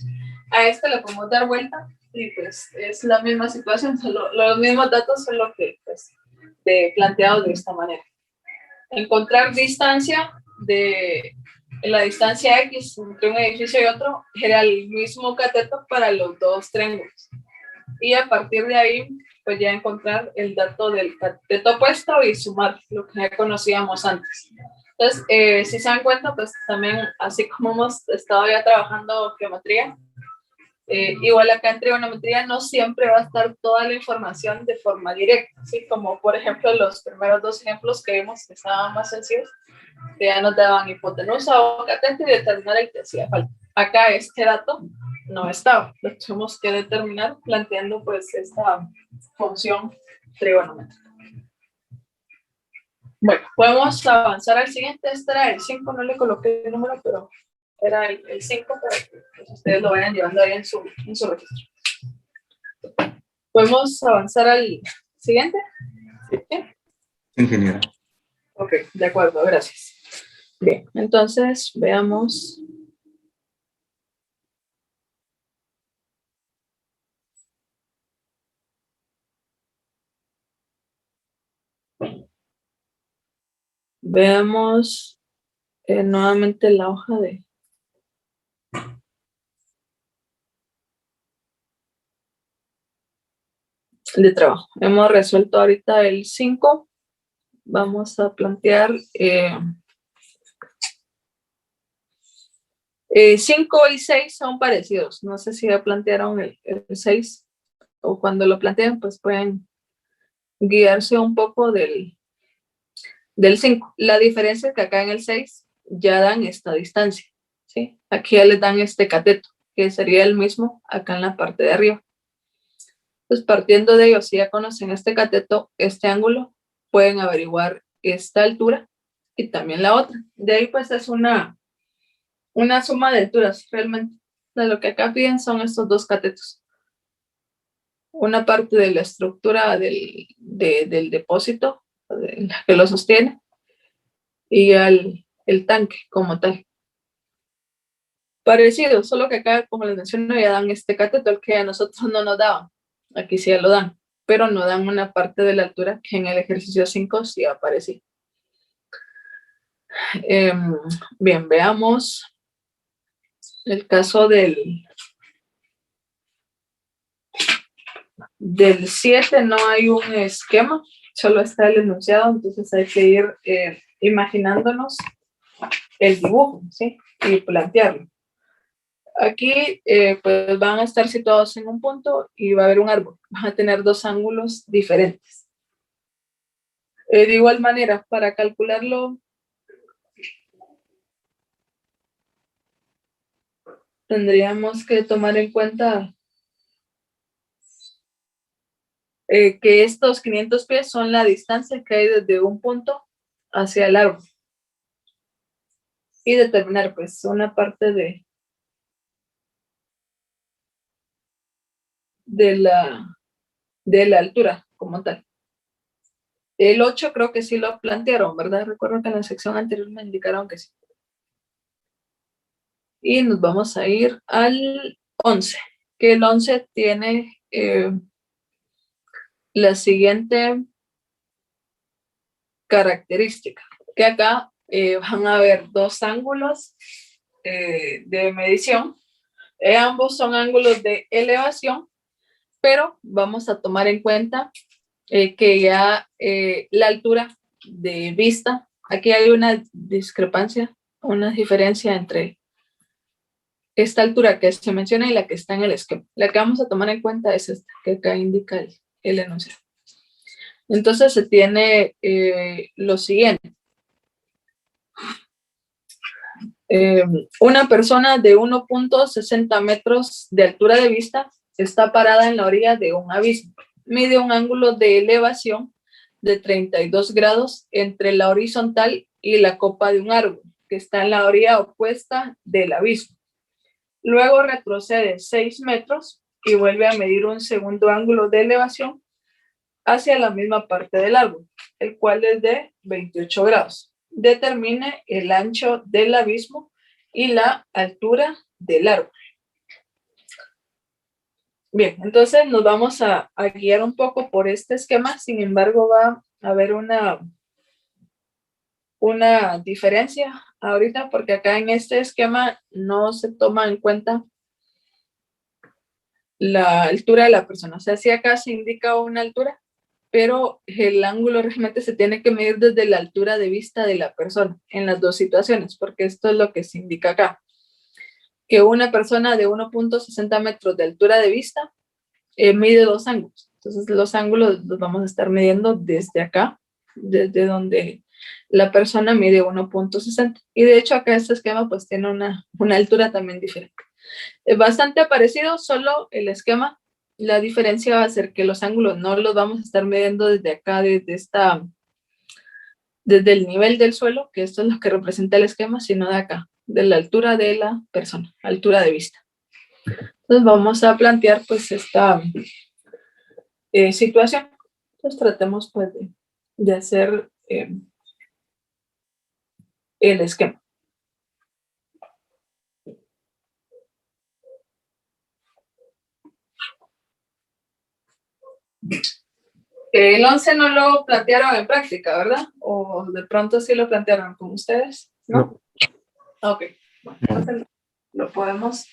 A este le podemos dar vuelta y pues es la misma situación, los mismos datos son lo que pues planteados de esta manera. Encontrar distancia de la distancia X entre un edificio y otro era el mismo cateto para los dos triángulos. Y a partir de ahí, pues ya encontrar el dato del cateto opuesto y sumar lo que ya conocíamos antes. Entonces, si se dan cuenta, pues también, así como hemos estado ya trabajando geometría, igual acá en trigonometría no siempre va a estar toda la información de forma directa, ¿sí? Como por ejemplo los primeros dos ejemplos que vimos que estaban más sencillos, que ya nos daban hipotenusa o cateto y determinar el que hacía falta. Acá este dato no estaba, lo tuvimos que determinar planteando pues esta función trigonométrica. Bueno, podemos avanzar al siguiente. Este era el 5, no le coloqué el número, pero era el 5 para que pues, ustedes lo vayan llevando ahí en su registro. ¿Podemos avanzar al siguiente? ¿Sí? Ingeniero. Ok, de acuerdo, gracias. Bien, entonces veamos. Veamos nuevamente la hoja de trabajo. Hemos resuelto ahorita el 5. Vamos a plantear 5 y 6 son parecidos. No sé si ya plantearon el 6 o cuando lo planteen, pues pueden guiarse un poco del 5. La diferencia es que acá en el 6 ya dan esta distancia, ¿sí? Aquí ya les dan este cateto, que sería el mismo acá en la parte de arriba. Pues partiendo de ello, si ya conocen este cateto, este ángulo, pueden averiguar esta altura y también la otra. De ahí pues es una suma de alturas realmente. De lo que acá piden son estos dos catetos. Una parte de la estructura del depósito, de la que lo sostiene, y el tanque como tal. Parecido, solo que acá, como les menciono, ya dan este cateto, el que a nosotros no nos daban. Aquí sí ya lo dan, pero no dan una parte de la altura que en el ejercicio 5 sí aparecía. Bien, veamos el caso del 7. No hay un esquema, solo está el enunciado, entonces hay que ir imaginándonos el dibujo, ¿sí? Y plantearlo. Aquí pues van a estar situados en un punto y va a haber un árbol. Van a tener dos ángulos diferentes. De igual manera, para calcularlo, tendríamos que tomar en cuenta que estos 500 pies son la distancia que hay desde un punto hacia el árbol. Y determinar pues una parte de la altura como tal. El 8 creo que sí lo plantearon, ¿verdad? Recuerdo que en la sección anterior me indicaron que sí. Y nos vamos a ir al 11, que el 11 tiene la siguiente característica, que acá van a haber dos ángulos de medición. Ambos son ángulos de elevación, pero vamos a tomar en cuenta que ya la altura de vista, aquí hay una discrepancia, una diferencia entre esta altura que se menciona y la que está en el esquema. La que vamos a tomar en cuenta es esta, que acá indica el enunciado. Entonces se tiene lo siguiente. Una persona de 1.60 metros de altura de vista está parada en la orilla de un abismo. Mide un ángulo de elevación de 32 grados entre la horizontal y la copa de un árbol, que está en la orilla opuesta del abismo. Luego retrocede 6 metros y vuelve a medir un segundo ángulo de elevación hacia la misma parte del árbol, el cual es de 28 grados. Determine el ancho del abismo y la altura del árbol. Bien, entonces nos vamos a guiar un poco por este esquema. Sin embargo, va a haber una diferencia ahorita, porque acá en este esquema no se toma en cuenta la altura de la persona. O sea, sí acá se indica una altura, pero el ángulo realmente se tiene que medir desde la altura de vista de la persona en las dos situaciones, porque esto es lo que se indica acá. Que una persona de 1.60 metros de altura de vista mide dos ángulos. Entonces los ángulos los vamos a estar midiendo desde acá, desde donde la persona mide 1.60. Y de hecho acá este esquema pues tiene una altura también diferente. Es bastante parecido, solo el esquema, la diferencia va a ser que los ángulos no los vamos a estar midiendo desde acá, desde el nivel del suelo, que esto es lo que representa el esquema, sino de acá, de la altura de la persona, altura de vista. Entonces vamos a plantear pues esta situación. Entonces tratemos pues de hacer el esquema. El 11 no lo plantearon en práctica, ¿verdad? O de pronto sí lo plantearon con ustedes, ¿no? Ok, bueno, entonces lo podemos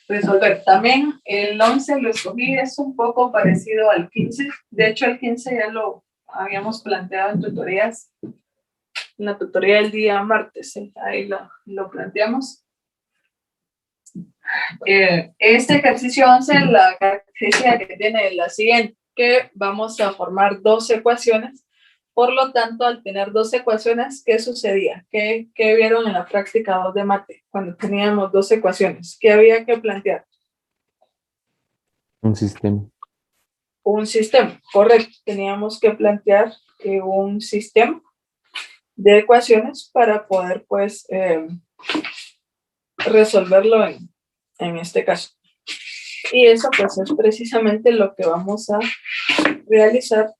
resolver. También el 11 lo escogí, es un poco parecido al 15. De hecho, el 15 ya lo habíamos planteado en tutorías, en la tutoría del día martes, ¿sí? Ahí lo planteamos. Este ejercicio 11, la característica que tiene es la siguiente, que vamos a formar dos ecuaciones. Por lo tanto, al tener dos ecuaciones, ¿qué sucedía? ¿Qué vieron en la práctica 2 de mate? Cuando teníamos dos ecuaciones, ¿qué había que plantear? Un sistema. Un sistema, correcto. Teníamos que plantear un sistema de ecuaciones para poder, pues, resolverlo en este caso. Y eso, pues, es precisamente lo que vamos a realizar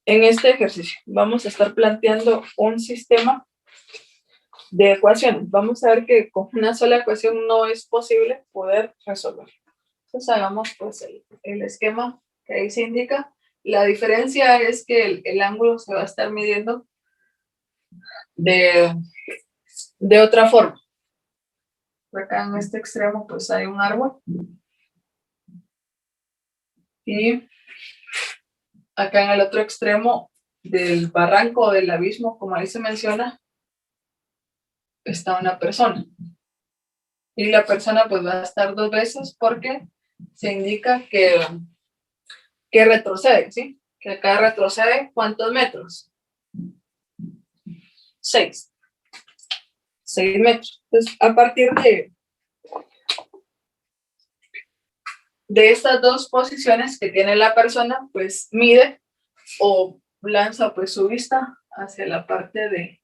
en este ejercicio. Vamos a estar planteando un sistema de ecuaciones. Vamos a ver que con una sola ecuación no es posible poder resolver. Entonces hagamos pues el esquema que ahí se indica. La diferencia es que el ángulo se va a estar midiendo de otra forma. Acá en este extremo pues hay un árbol. Y acá en el otro extremo del barranco o del abismo, como ahí se menciona, está una persona. Y la persona pues va a estar dos veces porque se indica que retrocede, ¿sí? Que acá retrocede, ¿cuántos metros? 6. 6 metros. Entonces, a partir de estas dos posiciones que tiene la persona, pues mide o lanza pues su vista hacia la parte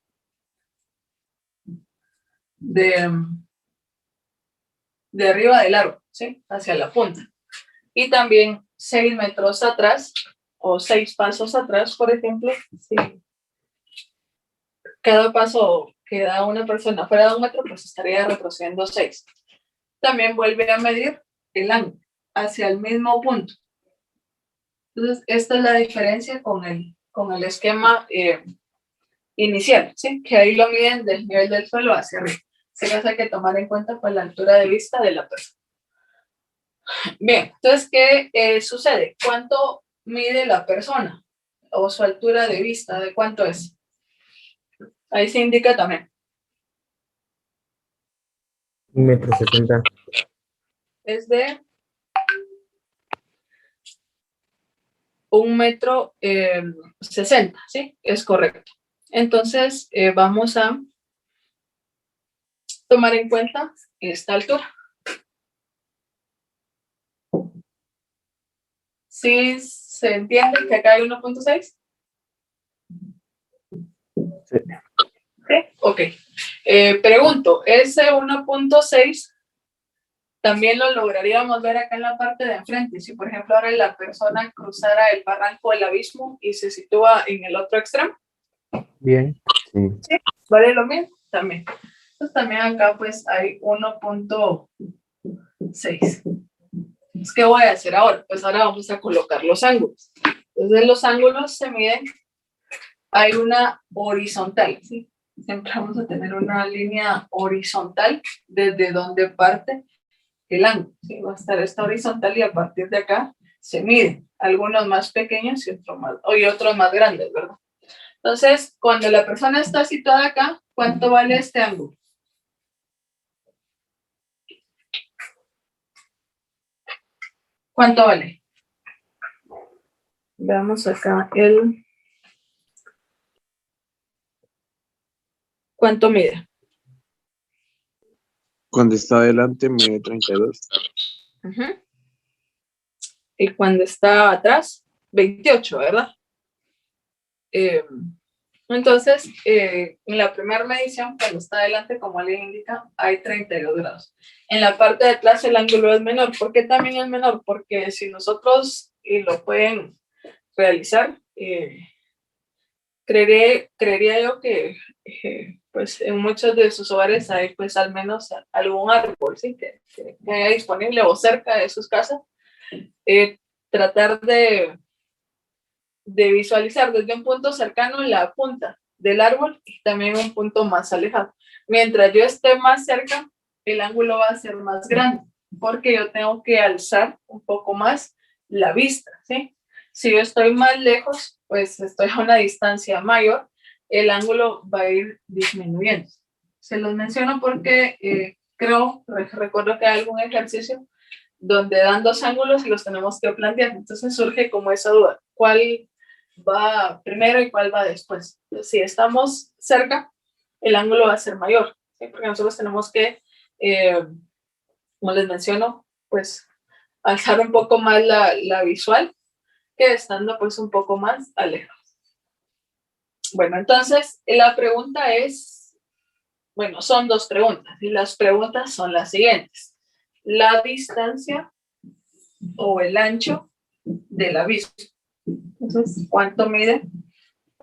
de arriba del árbol, ¿sí? Hacia la punta. Y también 6 metros atrás o 6 pasos atrás, por ejemplo, si cada paso que da una persona fuera de 1 metro, pues estaría retrocediendo 6. También vuelve a medir el ángulo hacia el mismo punto. Entonces, esta es la diferencia con el esquema inicial, ¿sí? Que ahí lo miden del nivel del suelo hacia arriba. Así que hay que tomar en cuenta pues, la altura de vista de la persona. Bien, entonces, ¿qué sucede? ¿Cuánto mide la persona? O su altura de vista, ¿de cuánto es? Ahí se indica también. 1,60 m. Es de 1,60 m, ¿sí? Es correcto. Entonces, vamos a tomar en cuenta esta altura. ¿Sí se entiende que acá hay 1.6? Sí. ¿Sí? Ok. Pregunto, ese 1.6 también lo lograríamos ver acá en la parte de enfrente. Si, por ejemplo, ahora la persona cruzara el barranco del abismo y se sitúa en el otro extremo. Bien. Sí. ¿Sí? ¿Vale lo mismo? También. Entonces, también acá, pues, hay 1.6. ¿Qué voy a hacer ahora? Pues ahora vamos a colocar los ángulos. Entonces, los ángulos se miden. Hay una horizontal, ¿sí? Siempre vamos a tener una línea horizontal desde donde parte el ángulo, ¿sí? Va a estar esta horizontal y a partir de acá se miden, algunos más pequeños y otros más grandes, ¿verdad? Entonces, cuando la persona está situada acá, ¿cuánto vale este ángulo? ¿Cuánto vale? Veamos acá ¿cuánto mide? Cuando está adelante mide 32. Uh-huh. Y cuando está atrás, 28, ¿verdad? Entonces, en la primera medición, cuando está adelante, como le indica, hay 32 grados. En la parte de atrás el ángulo es menor. ¿Por qué también es menor? Porque si nosotros lo pueden realizar, creería yo que pues en muchos de sus hogares hay pues al menos algún árbol, ¿sí? que haya disponible o cerca de sus casas. Tratar de visualizar desde un punto cercano la punta del árbol y también un punto más alejado. Mientras yo esté más cerca, el ángulo va a ser más grande porque yo tengo que alzar un poco más la vista, ¿sí? Si yo estoy más lejos, pues estoy a una distancia mayor, el ángulo va a ir disminuyendo. Se los menciono porque recuerdo que hay algún ejercicio donde dan dos ángulos y los tenemos que plantear. Entonces surge como esa duda, ¿cuál va primero y cuál va después? Entonces, si estamos cerca, el ángulo va a ser mayor, ¿sí? Porque nosotros tenemos que, como les menciono, pues alzar un poco más la visual que estando pues un poco más alejados. Bueno, entonces la pregunta es, bueno, son dos preguntas y las preguntas son las siguientes. La distancia o el ancho del abismo. Entonces, ¿cuánto mide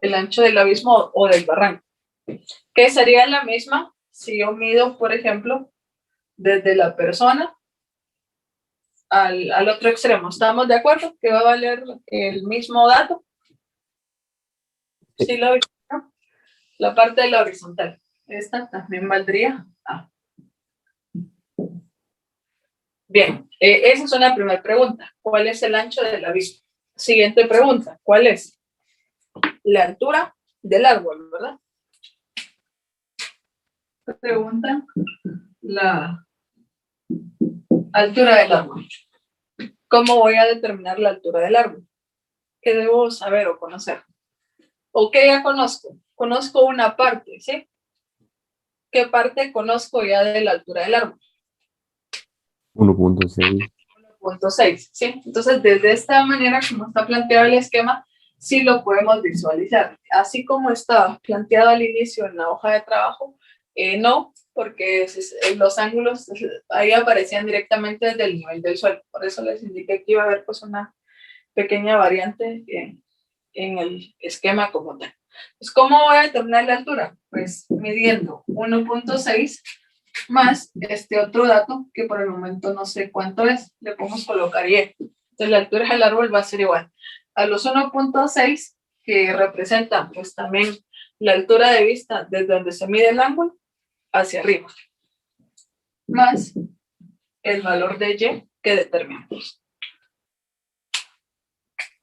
el ancho del abismo o del barranco? Que sería la misma si yo mido, por ejemplo, desde la persona al otro extremo. ¿Estamos de acuerdo que va a valer el mismo dato? Sí, lo viste, ¿no? La parte de la horizontal. Esta también valdría A. Bien, esa es una primera pregunta. ¿Cuál es el ancho del abismo? Siguiente pregunta. ¿Cuál es? La altura del árbol, ¿verdad? Pregunta la altura del árbol. ¿Cómo voy a determinar la altura del árbol? ¿Qué debo saber o conocer? ¿O qué ya conozco? Conozco una parte, ¿sí? ¿Qué parte conozco ya de la altura del árbol? 1.6. 1.6, ¿sí? Entonces, desde esta manera, como está planteado el esquema, sí lo podemos visualizar. Así como está planteado al inicio en la hoja de trabajo, no, porque los ángulos ahí aparecían directamente desde el nivel del suelo. Por eso les indiqué que iba a haber pues una pequeña variante en el esquema como tal. Pues, ¿cómo voy a determinar la altura? Pues midiendo 1.6 más este otro dato que por el momento no sé cuánto es, le podemos colocar Y. Entonces la altura del árbol va a ser igual a los 1.6 que representan pues también la altura de vista desde donde se mide el ángulo hacia arriba, más el valor de y que determinamos.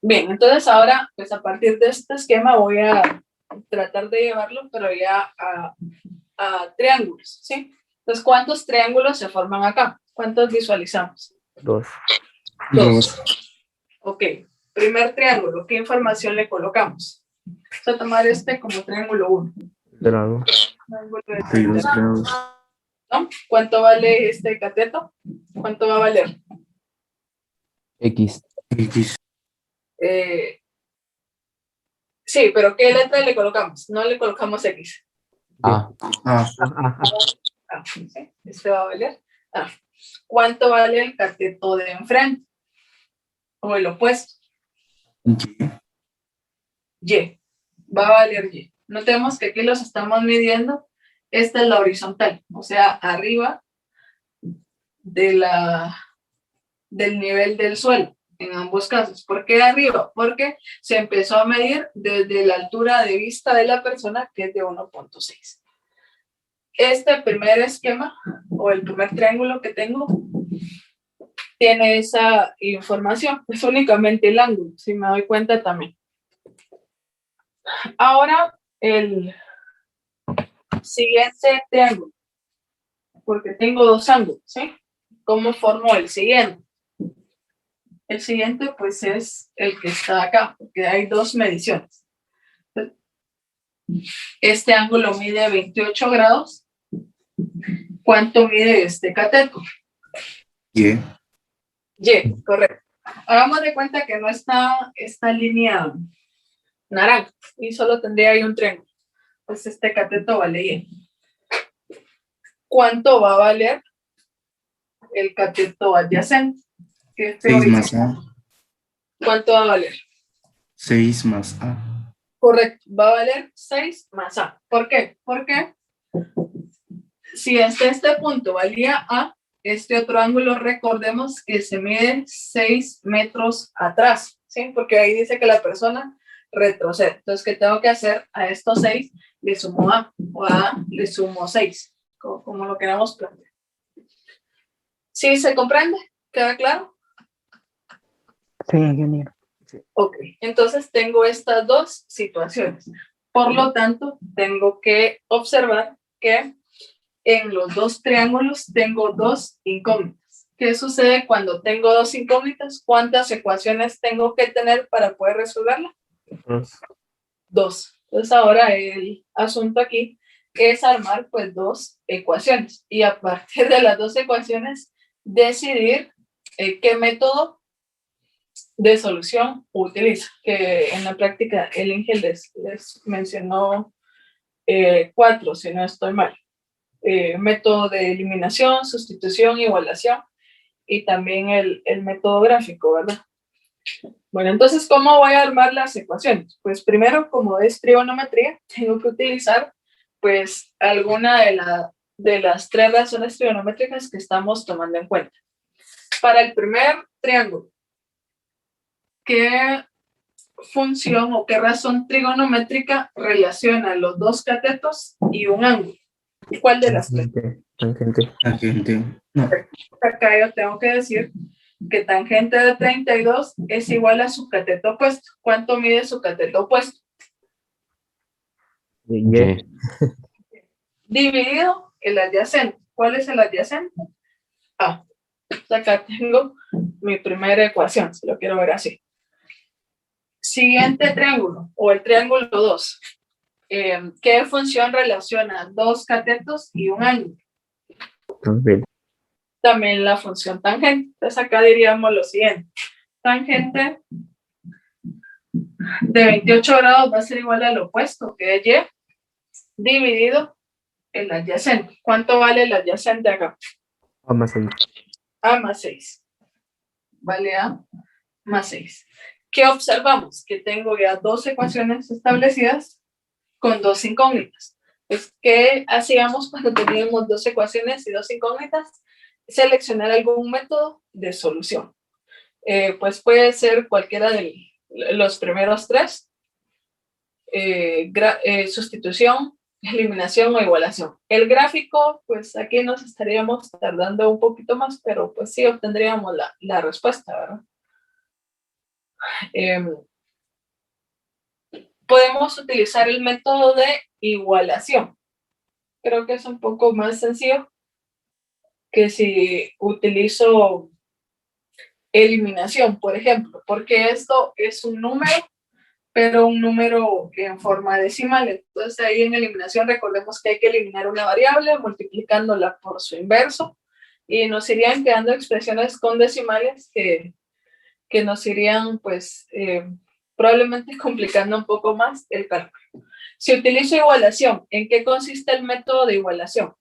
Bien, entonces ahora, pues a partir de este esquema voy a tratar de llevarlo, pero ya a triángulos, ¿sí? Entonces, ¿cuántos triángulos se forman acá? ¿Cuántos visualizamos? 2. Dos. Ok, primer triángulo, ¿qué información le colocamos? Vamos a tomar este como triángulo 1. Grado. Triángulo de 32 30. grados. ¿No? ¿Cuánto vale este cateto? ¿Cuánto va a valer? X. X. Sí, pero ¿qué letra le colocamos? No le colocamos X. A. A. Ah, ¿sí? Este va a valer A. ¿Cuánto vale el cateto de enfrente? O el opuesto. Y. Y. Va a valer Y. Notemos que aquí los estamos midiendo. Esta es la horizontal, o sea, arriba del nivel del suelo, en ambos casos. ¿Por qué arriba? Porque se empezó a medir desde la altura de vista de la persona, que es de 1.6. Este primer esquema, o el primer triángulo que tengo, tiene esa información, es únicamente el ángulo, si me doy cuenta también. Ahora, el siguiente triángulo, porque tengo dos ángulos, ¿sí? ¿Cómo formo el siguiente? El siguiente, pues, es el que está acá, porque hay dos mediciones. Este ángulo mide 28 grados. ¿Cuánto mide este cateto? Y. Y, correcto. Hagamos de cuenta que no está esta línea naranja y solo tendría ahí un triángulo. Pues este cateto vale Y. ¿Cuánto va a valer el cateto adyacente? 6 más A. ¿Cuánto va a valer? 6 más A. Correcto, va a valer 6 más A. ¿Por qué? Porque si hasta este punto valía A, este otro ángulo, recordemos que se mide 6 metros atrás, ¿sí? Porque ahí dice que la persona retrocede. Entonces, ¿qué tengo que hacer? A estos 6 le sumo A, o a A le sumo 6, como lo queramos plantear. ¿Sí se comprende? ¿Queda claro? Sí, ingeniero. Ok, entonces tengo estas dos situaciones. Por lo tanto, tengo que observar que en los dos triángulos tengo dos incógnitas. ¿Qué sucede cuando tengo dos incógnitas? ¿Cuántas ecuaciones tengo que tener para poder resolverla? 2. Dos. Entonces ahora el asunto aquí es armar pues dos ecuaciones y a partir de las dos ecuaciones decidir qué método de solución utiliza, que en la práctica el Inge les mencionó 4, si no estoy mal. Método de eliminación, sustitución, igualación y también el método gráfico, ¿verdad? Bueno, entonces, ¿cómo voy a armar las ecuaciones? Pues primero, como es trigonometría, tengo que utilizar pues alguna de las tres razones trigonométricas que estamos tomando en cuenta. Para el primer triángulo, ¿qué función o qué razón trigonométrica relaciona los dos catetos y un ángulo? ¿Cuál de las tres? Tangente. Tangente. No. Acá yo tengo que decir que tangente de 32 es igual a su cateto opuesto. ¿Cuánto mide su cateto opuesto? Y. Dividido el adyacente. ¿Cuál es el adyacente? A. Acá tengo mi primera ecuación, si lo quiero ver así. Siguiente triángulo, o el triángulo 2. ¿Qué función relaciona dos catetos y un ángulo? Tangente. También la función tangente. Entonces acá diríamos lo siguiente. Tangente de 28 grados va a ser igual al opuesto, que es Y, dividido el adyacente. ¿Cuánto vale el adyacente acá? A más 6. A más 6. Vale A más 6. ¿Qué observamos? Que tengo ya dos ecuaciones establecidas con dos incógnitas. Pues, ¿qué hacíamos cuando teníamos dos ecuaciones y dos incógnitas? Seleccionar algún método de solución. Pues puede ser cualquiera los primeros tres, sustitución, eliminación o igualación. El gráfico, pues aquí nos estaríamos tardando un poquito más, pero pues sí obtendríamos la respuesta, ¿verdad? Podemos utilizar el método de igualación. Creo que es un poco más sencillo que si utilizo eliminación, por ejemplo, porque esto es un número, pero un número en forma decimal. Entonces ahí en eliminación recordemos que hay que eliminar una variable multiplicándola por su inverso y nos irían quedando expresiones con decimales que nos irían pues probablemente complicando un poco más el cálculo. Si utilizo igualación, ¿en qué consiste el método de igualación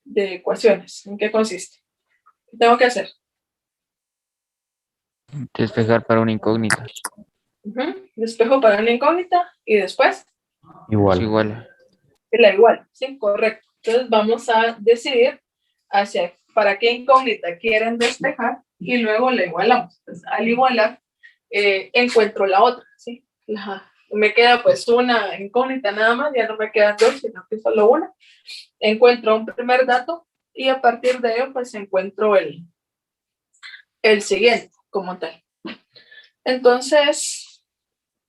de ecuaciones? ¿En qué consiste? ¿Qué tengo que hacer? Despejar para una incógnita. Despejo para una incógnita y después Igual. Es igual. la igual, ¿sí? Correcto. Entonces vamos a decidir para qué incógnita quieren despejar y luego la igualamos. Entonces, al igualar, encuentro la otra, ¿sí? Me queda pues una incógnita nada más, ya no me quedan dos, sino que solo una. Encuentro un primer dato y a partir de ello pues encuentro el siguiente como tal. Entonces,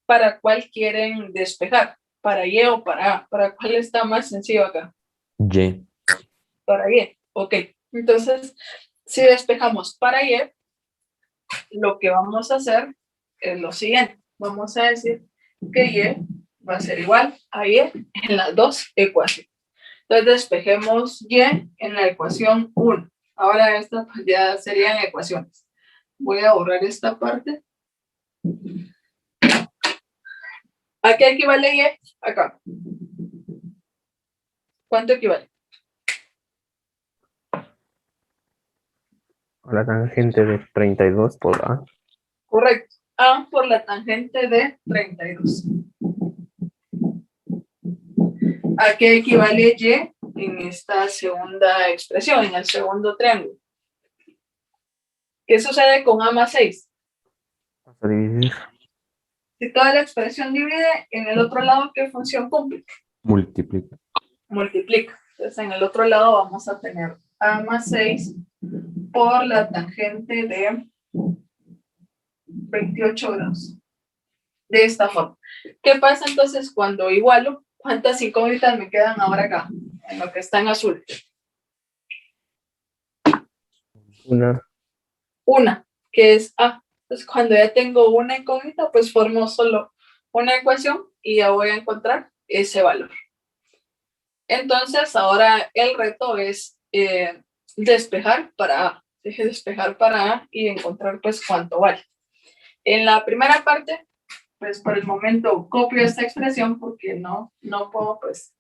¿para cuál quieren despejar? ¿Para Y o para A? ¿Para cuál está más sencillo acá? Y. Para Y, ok. Entonces, si despejamos para Y, lo que vamos a hacer es lo siguiente. Vamos a decir que Y va a ser igual a Y en las dos ecuaciones. Entonces, despejemos Y en la ecuación 1. Ahora estas pues, ya serían ecuaciones. Voy a borrar esta parte. ¿A qué equivale Y? Acá. ¿Cuánto equivale? A la tangente de 32 por A. Correcto. A por la tangente de 32. ¿A qué equivale Y en esta segunda expresión, en el segundo triángulo? ¿Qué sucede con A más 6? Vamos a dividir. Si toda la expresión divide, en el otro lado, ¿qué función cumple? Multiplica. Multiplica. Entonces, en el otro lado vamos a tener A más 6 por la tangente de 28 grados. De esta forma. ¿Qué pasa entonces cuando igualo? ¿Cuántas incógnitas me quedan ahora acá? En lo que está en azul. Una, que es A. Entonces, cuando ya tengo una incógnita, pues formo solo una ecuación y ya voy a encontrar ese valor. Entonces, ahora el reto es despejar para A. Despejar para A y encontrar pues cuánto vale. En la primera parte, pues por el momento copio esta expresión porque no puedo pues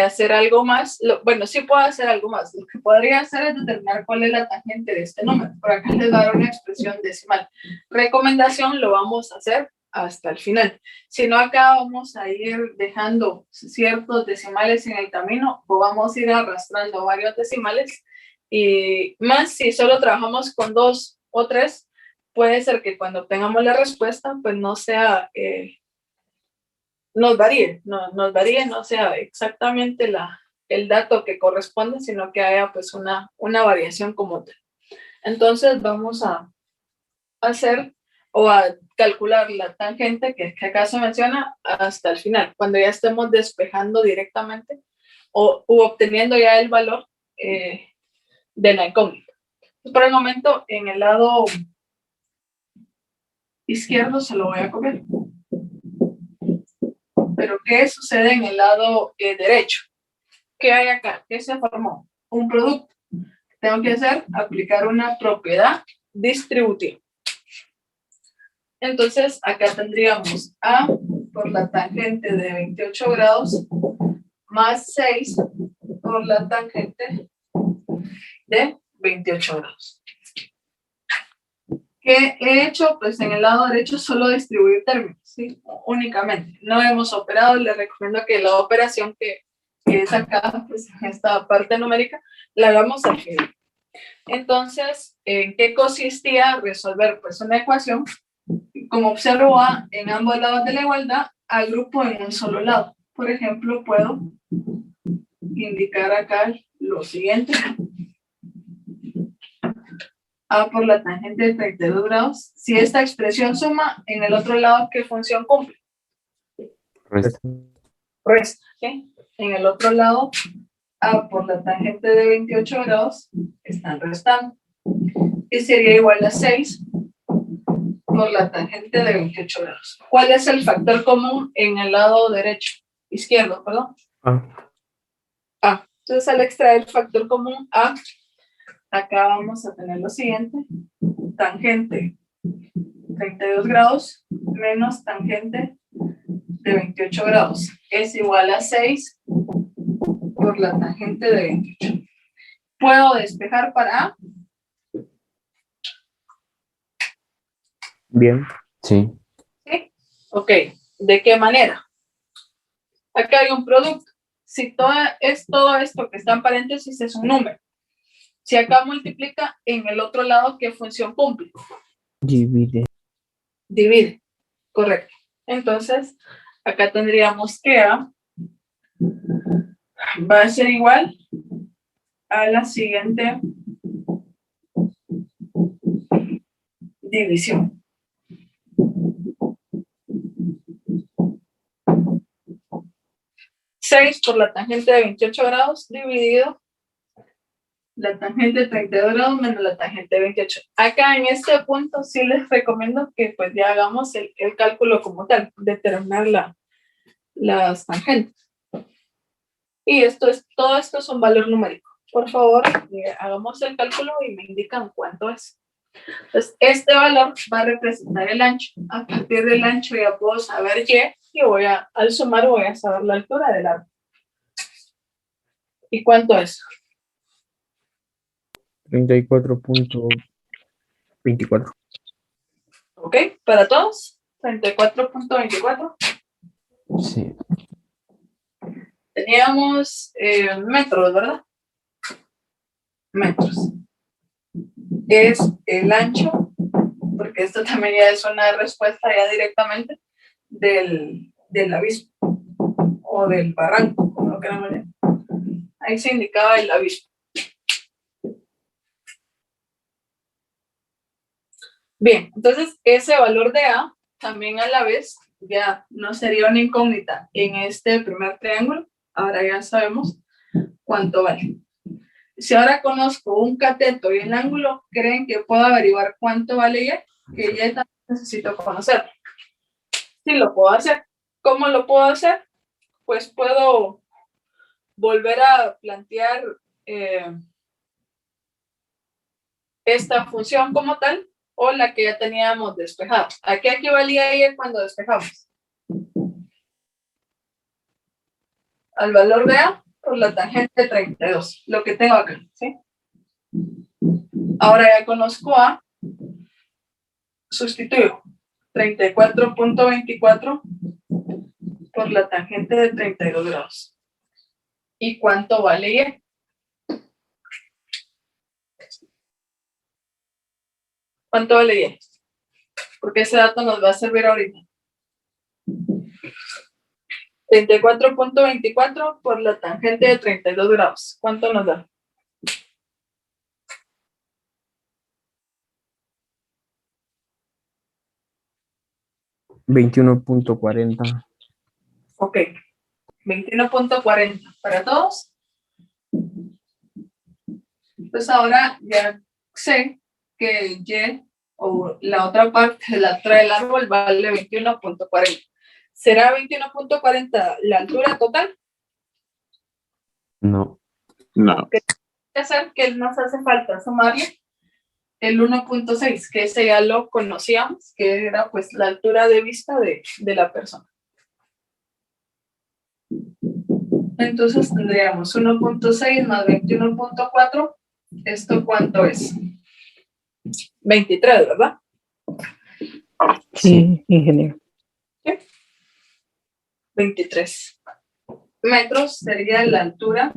hacer algo más. Bueno, sí puedo hacer algo más. Lo que podría hacer es determinar cuál es la tangente de este número. Por acá les va a dar una expresión decimal. Recomendación, lo vamos a hacer hasta el final. Si no, acá vamos a ir dejando ciertos decimales en el camino o vamos a ir arrastrando varios decimales. Y más si solo trabajamos con 2 o 3, puede ser que cuando tengamos la respuesta, pues no sea... nos varíe, no sea exactamente el dato que corresponde, sino que haya pues una variación como tal. Entonces vamos a hacer o a calcular la tangente que acá se menciona hasta el final, cuando ya estemos despejando directamente u obteniendo ya el valor de la incógnita. Por el momento, en el lado izquierdo se lo voy a copiar. Pero ¿qué sucede en el lado derecho? ¿Qué hay acá? ¿Qué se formó? Un producto. Tengo que hacer, aplicar una propiedad distributiva. Entonces, acá tendríamos A por la tangente de 28 grados más 6 por la tangente de 28 grados. ¿Qué he hecho? Pues en el lado derecho solo distribuir términos, ¿sí? Únicamente. No hemos operado, les recomiendo que la operación que es acá, pues en esta parte numérica, la hagamos al final. Entonces, ¿en qué consistía resolver pues una ecuación como observo A en ambos lados de la igualdad, agrupo en un solo lado. Por ejemplo, puedo indicar acá lo siguiente. A por la tangente de 32 grados. Si esta expresión suma, en el otro lado, ¿qué función cumple? Resta. Resta. ¿Okay? En el otro lado, A por la tangente de 28 grados están restando. Y sería igual a 6 por la tangente de 28 grados. ¿Cuál es el factor común en el lado derecho? Izquierdo, perdón. A. Entonces, al extraer factor común A, acá vamos a tener lo siguiente. Tangente 32 grados menos tangente de 28 grados es igual a 6 por la tangente de 28. ¿Puedo despejar para A? Bien. Sí. ¿Sí? Ok. ¿De qué manera? Acá hay un producto. Si todo esto que está en paréntesis es un número. Si acá multiplica, en el otro lado, ¿qué función cumple? Divide. Divide. Correcto. Entonces, acá tendríamos que A va a ser igual a la siguiente división. Seis por la tangente de 28 grados dividido la tangente de 32 grados menos la tangente de 28. Acá en este punto sí les recomiendo que pues ya hagamos el cálculo como tal, determinar las tangentes. Y todo esto es un valor numérico. Por favor, hagamos el cálculo y me indican cuánto es. Entonces, este valor va a representar el ancho. A partir del ancho ya puedo saber y al sumar voy a saber la altura del árbol. ¿Y cuánto es? 34.24. ¿Ok? ¿Para todos? 34.24. Sí. Teníamos metros, ¿verdad? Metros. Es el ancho, porque esto también ya es una respuesta ya directamente del abismo o del barranco, como lo queramos llamar. Ahí se indicaba el abismo. Bien, entonces ese valor de A también a la vez ya no sería una incógnita en este primer triángulo. Ahora ya sabemos cuánto vale. Si ahora conozco un cateto y el ángulo, ¿creen que puedo averiguar cuánto vale Y? Que Y también necesito conocerlo. Sí, lo puedo hacer. ¿Cómo lo puedo hacer? Pues puedo volver a plantear esta función como tal o la que ya teníamos despejado. ¿A qué equivalía Y cuando despejamos? Al valor de A por la tangente de 32, lo que tengo acá, ¿sí? Ahora ya conozco A, sustituyo 34.24 por la tangente de 32 grados. ¿Y cuánto vale Y? ¿Cuánto vale Y? Porque ese dato nos va a servir ahorita. 34.24 por la tangente de 32 grados. ¿Cuánto nos da? 21.40. Ok. 21.40 para todos. Pues ahora ya sé que Y o la otra parte de la altura del árbol vale 21.40. ¿Será 21.40 la altura total? No. No. ¿Qué hacer? Que nos hace falta sumarle el 1.6, que ese ya lo conocíamos, que era pues la altura de vista de la persona. Entonces tendríamos 1.6 más 21.4. ¿Esto cuánto es? 23, ¿verdad? Sí, ingeniero. 23 metros sería la altura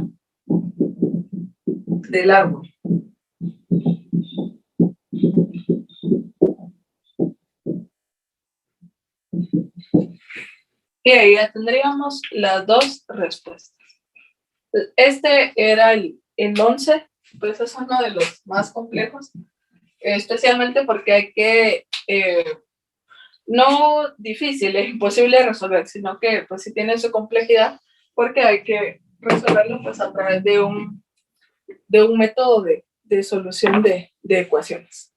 del árbol. Y ahí ya tendríamos las dos respuestas. Este era el 11, pues es uno de los más complejos, especialmente porque hay que, no difícil, es imposible resolver, sino que pues sí tiene su complejidad, porque hay que resolverlo pues a través de un método de solución de ecuaciones.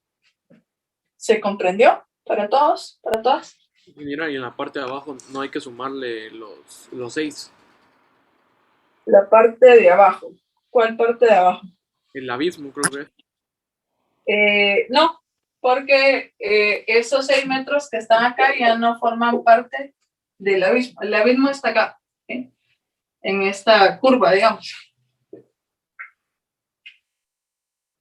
¿Se comprendió para todos, para todas? Mira, y en la parte de abajo no hay que sumarle los 6. La parte de abajo. ¿Cuál parte de abajo? El abismo, creo que es. No, porque esos 6 metros que están acá ya no forman parte del abismo. El abismo está acá, ¿sí? En esta curva, digamos.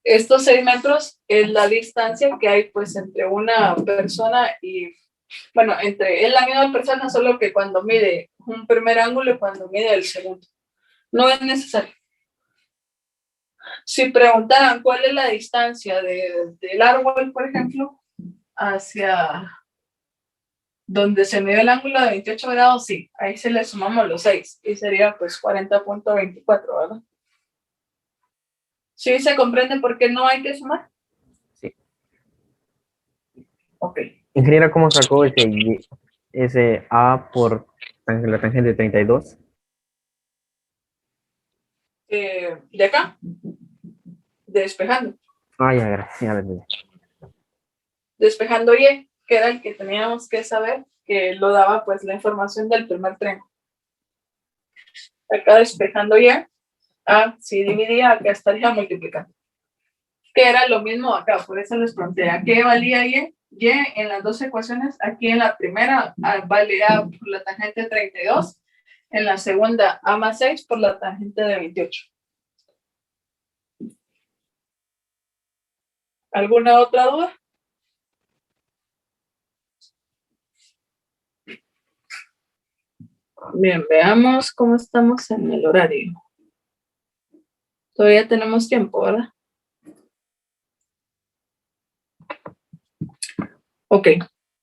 Estos 6 metros es la distancia que hay pues entre una persona y, bueno, entre la misma persona, solo que cuando mide un primer ángulo y cuando mide el segundo. No es necesario. Si preguntaran cuál es la distancia del árbol, por ejemplo, hacia donde se mide el ángulo de 28 grados, sí, ahí se le sumamos los 6 y sería pues 40.24, ¿verdad? ¿Sí se comprende por qué no hay que sumar? Sí. Ok. Ingeniera, ¿cómo sacó ese A por la tangente 32? De acá, despejando. Ah, ya, gracias. Ya lo entendí. Despejando Y, que era el que teníamos que saber, que lo daba pues la información del primer tren. Acá despejando Y, si dividía, acá estaría multiplicando. Que era lo mismo acá, por eso les planteé, ¿a qué valía Y? Y en las dos ecuaciones, aquí en la primera vale A por la tangente 32, en la segunda A más 6 por la tangente de 28. ¿Alguna otra duda? Bien, veamos cómo estamos en el horario. Todavía tenemos tiempo, ¿verdad? Ok.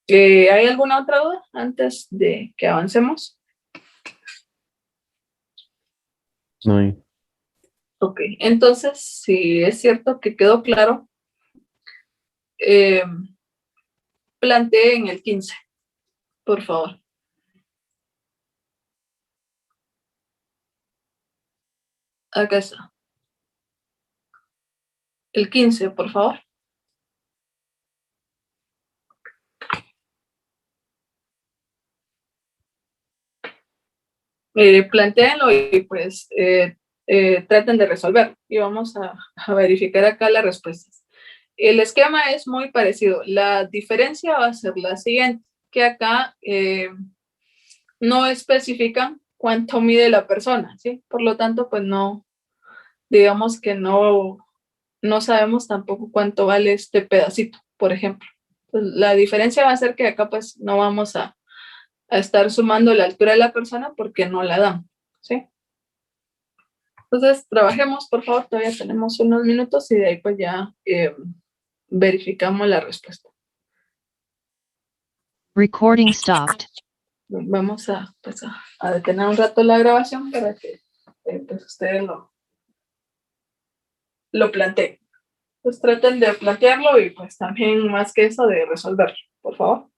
¿Hay alguna otra duda antes de que avancemos? No hay. Ok, entonces, si es cierto que quedó claro, planteen el 15, por favor. Acá está. El 15, por favor. Plantéenlo y pues traten de resolver. Y vamos a verificar acá las respuestas. El esquema es muy parecido. La diferencia va a ser la siguiente, que acá no especifican cuánto mide la persona, ¿sí? Por lo tanto, pues no, digamos que no sabemos tampoco cuánto vale este pedacito, por ejemplo. Pues, la diferencia va a ser que acá pues no vamos a estar sumando la altura de la persona porque no la dan, ¿sí? Entonces, trabajemos, por favor, todavía tenemos unos minutos y de ahí pues ya verificamos la respuesta. Recording stopped. Vamos pues, a detener un rato la grabación para que pues ustedes lo planteen. Pues traten de plantearlo y pues también más que eso de resolverlo, por favor.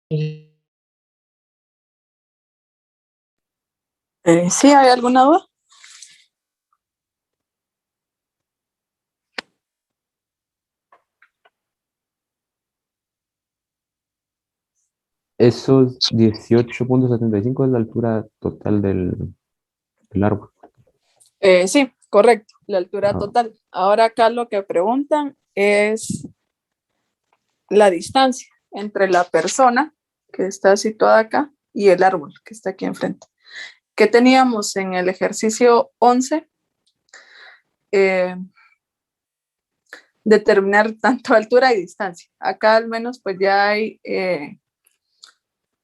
¿Sí hay alguna duda? Esos 18,75 es la altura total del árbol. Sí, correcto, la altura Ah, total. Ahora acá lo que preguntan es la distancia entre la persona que está situada acá y el árbol que está aquí enfrente. ¿Qué teníamos en el ejercicio 11? Determinar tanto altura y distancia. Acá al menos pues ya hay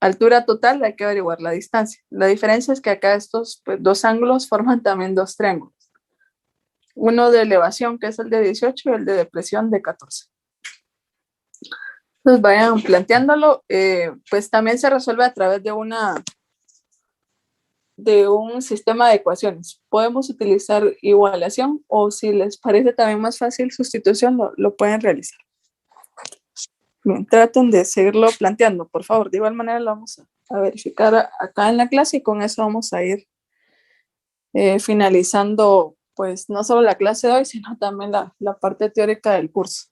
altura total, hay que averiguar la distancia. La diferencia es que acá estos pues, dos ángulos forman también dos triángulos. Uno de elevación, que es el de 18, y el de depresión de 14. Entonces vayan planteándolo, pues también se resuelve a través de un sistema de ecuaciones. Podemos utilizar igualación o si les parece también más fácil sustitución, lo pueden realizar. Bien, traten de seguirlo planteando, por favor. De igual manera lo vamos a verificar acá en la clase y con eso vamos a ir finalizando pues no solo la clase de hoy, sino también la parte teórica del curso.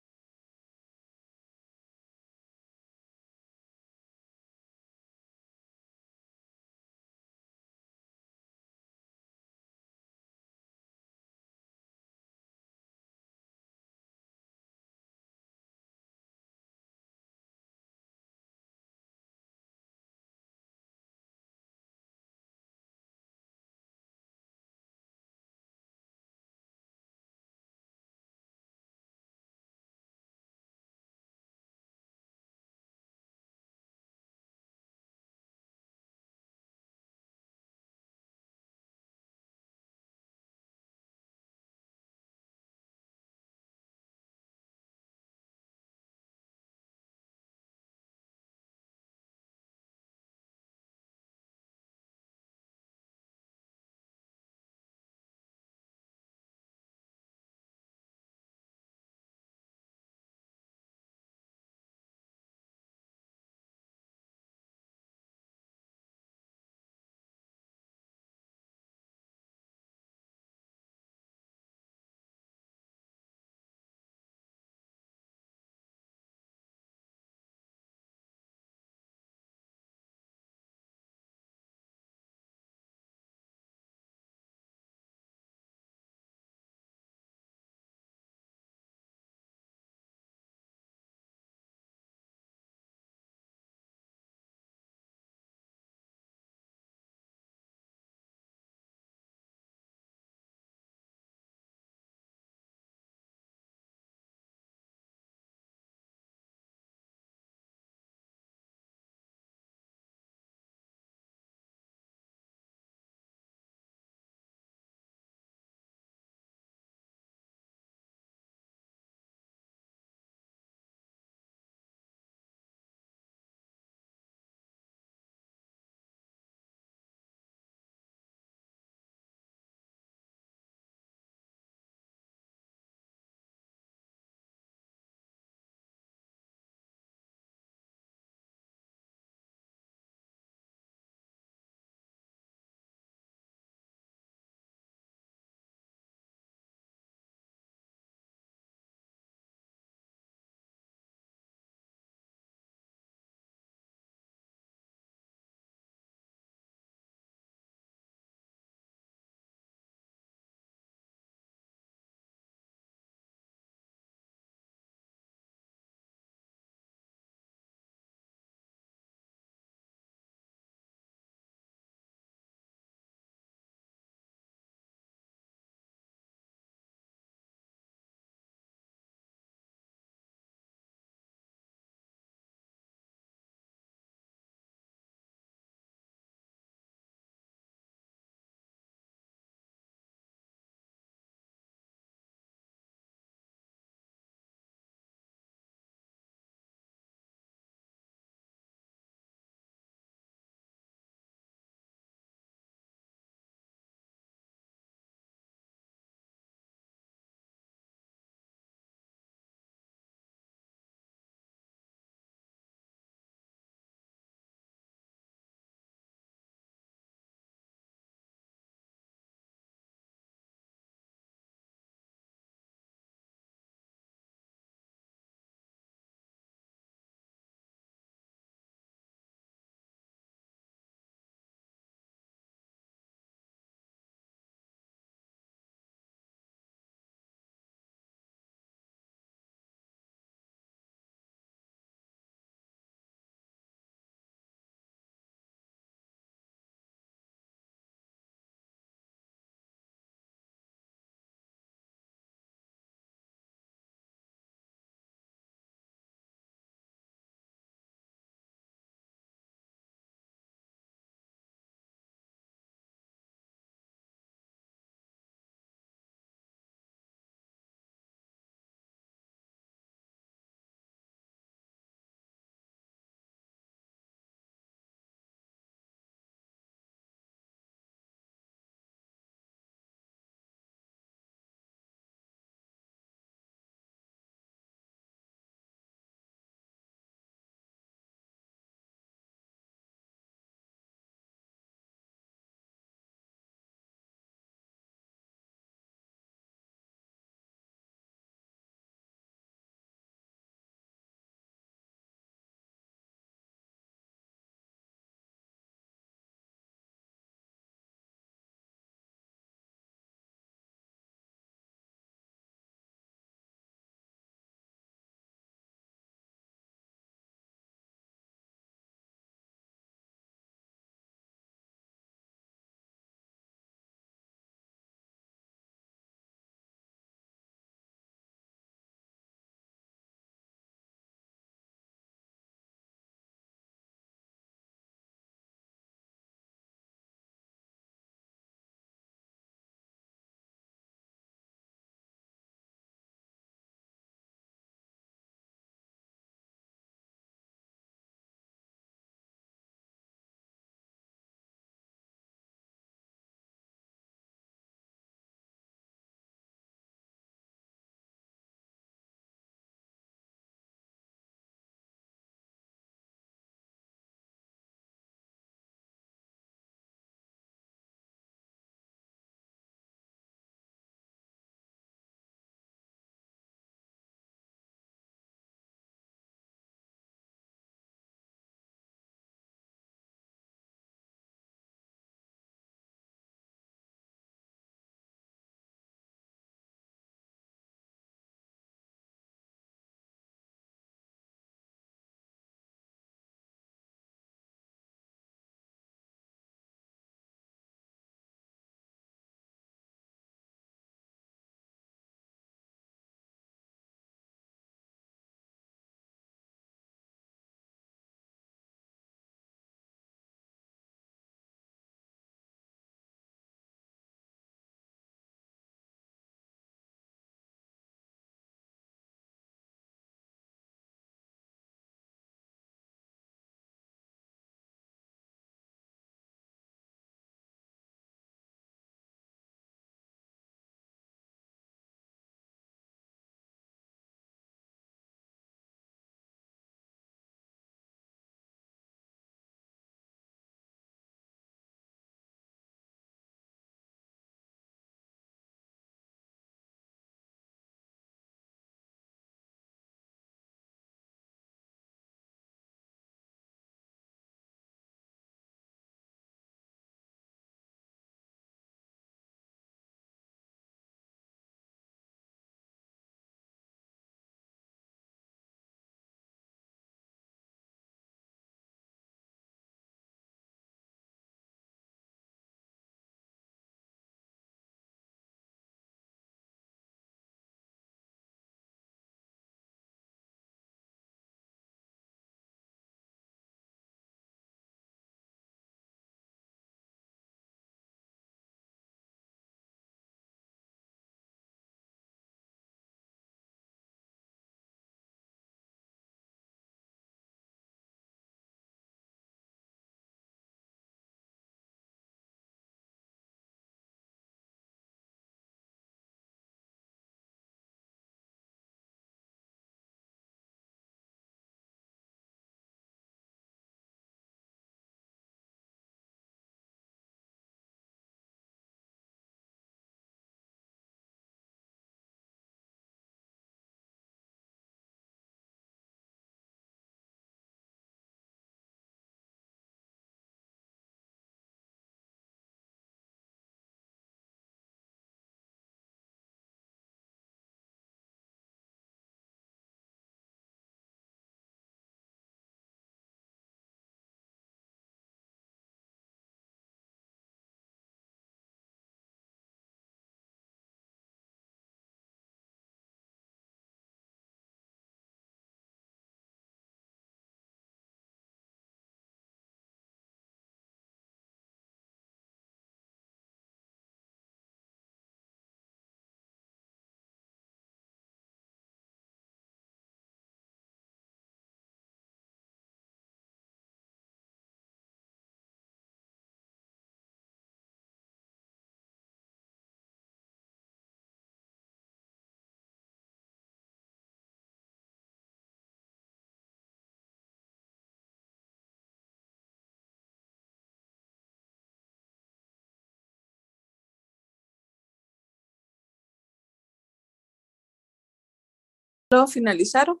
¿Lo finalizaron?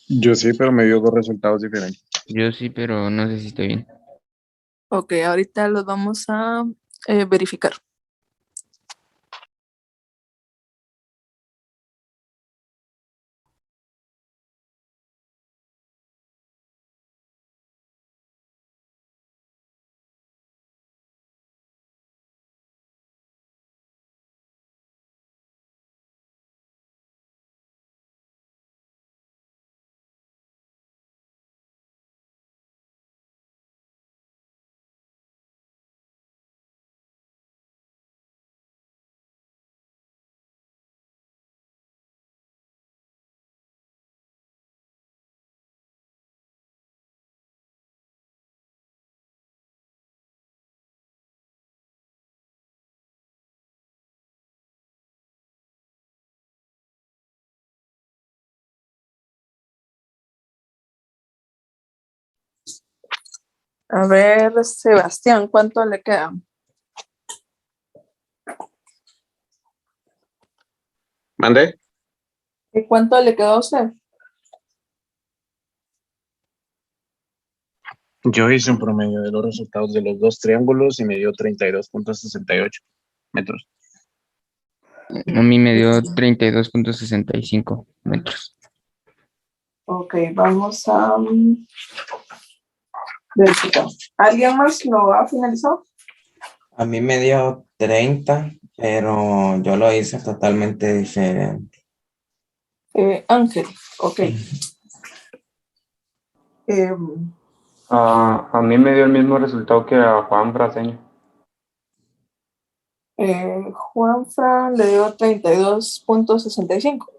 Yo sí, pero me dio dos resultados diferentes. Yo sí, pero no sé si estoy bien. Ok, ahorita los vamos a verificar. A ver, Sebastián, ¿cuánto le queda? ¿Mande? ¿Y cuánto le quedó a usted? Yo hice un promedio de los resultados de los dos triángulos y me dio 32,68 metros. A mí me dio 32.65 metros. Ok, vamos a verificar. ¿Alguien más lo ha finalizado? A mí me dio 30, pero yo lo hice totalmente diferente. Ángel, ok. A mí me dio el mismo resultado que a Juan Braseño. Juanfran le dio 32.65.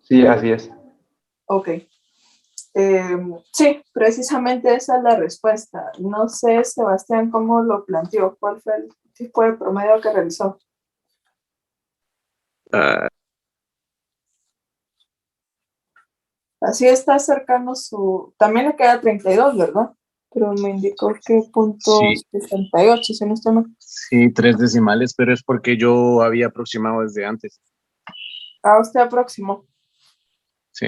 Sí, así es. Ok. Sí, precisamente esa es la respuesta. No sé, Sebastián, cómo lo planteó. ¿Cuál fue el tipo de promedio que realizó? Ah, Así está cercano su... También le queda 32, ¿verdad? Pero me indicó que punto sí, 68, si no estoy mal. sí, 3 decimales, pero es porque yo había aproximado desde antes. Ah, usted aproximó. Sí.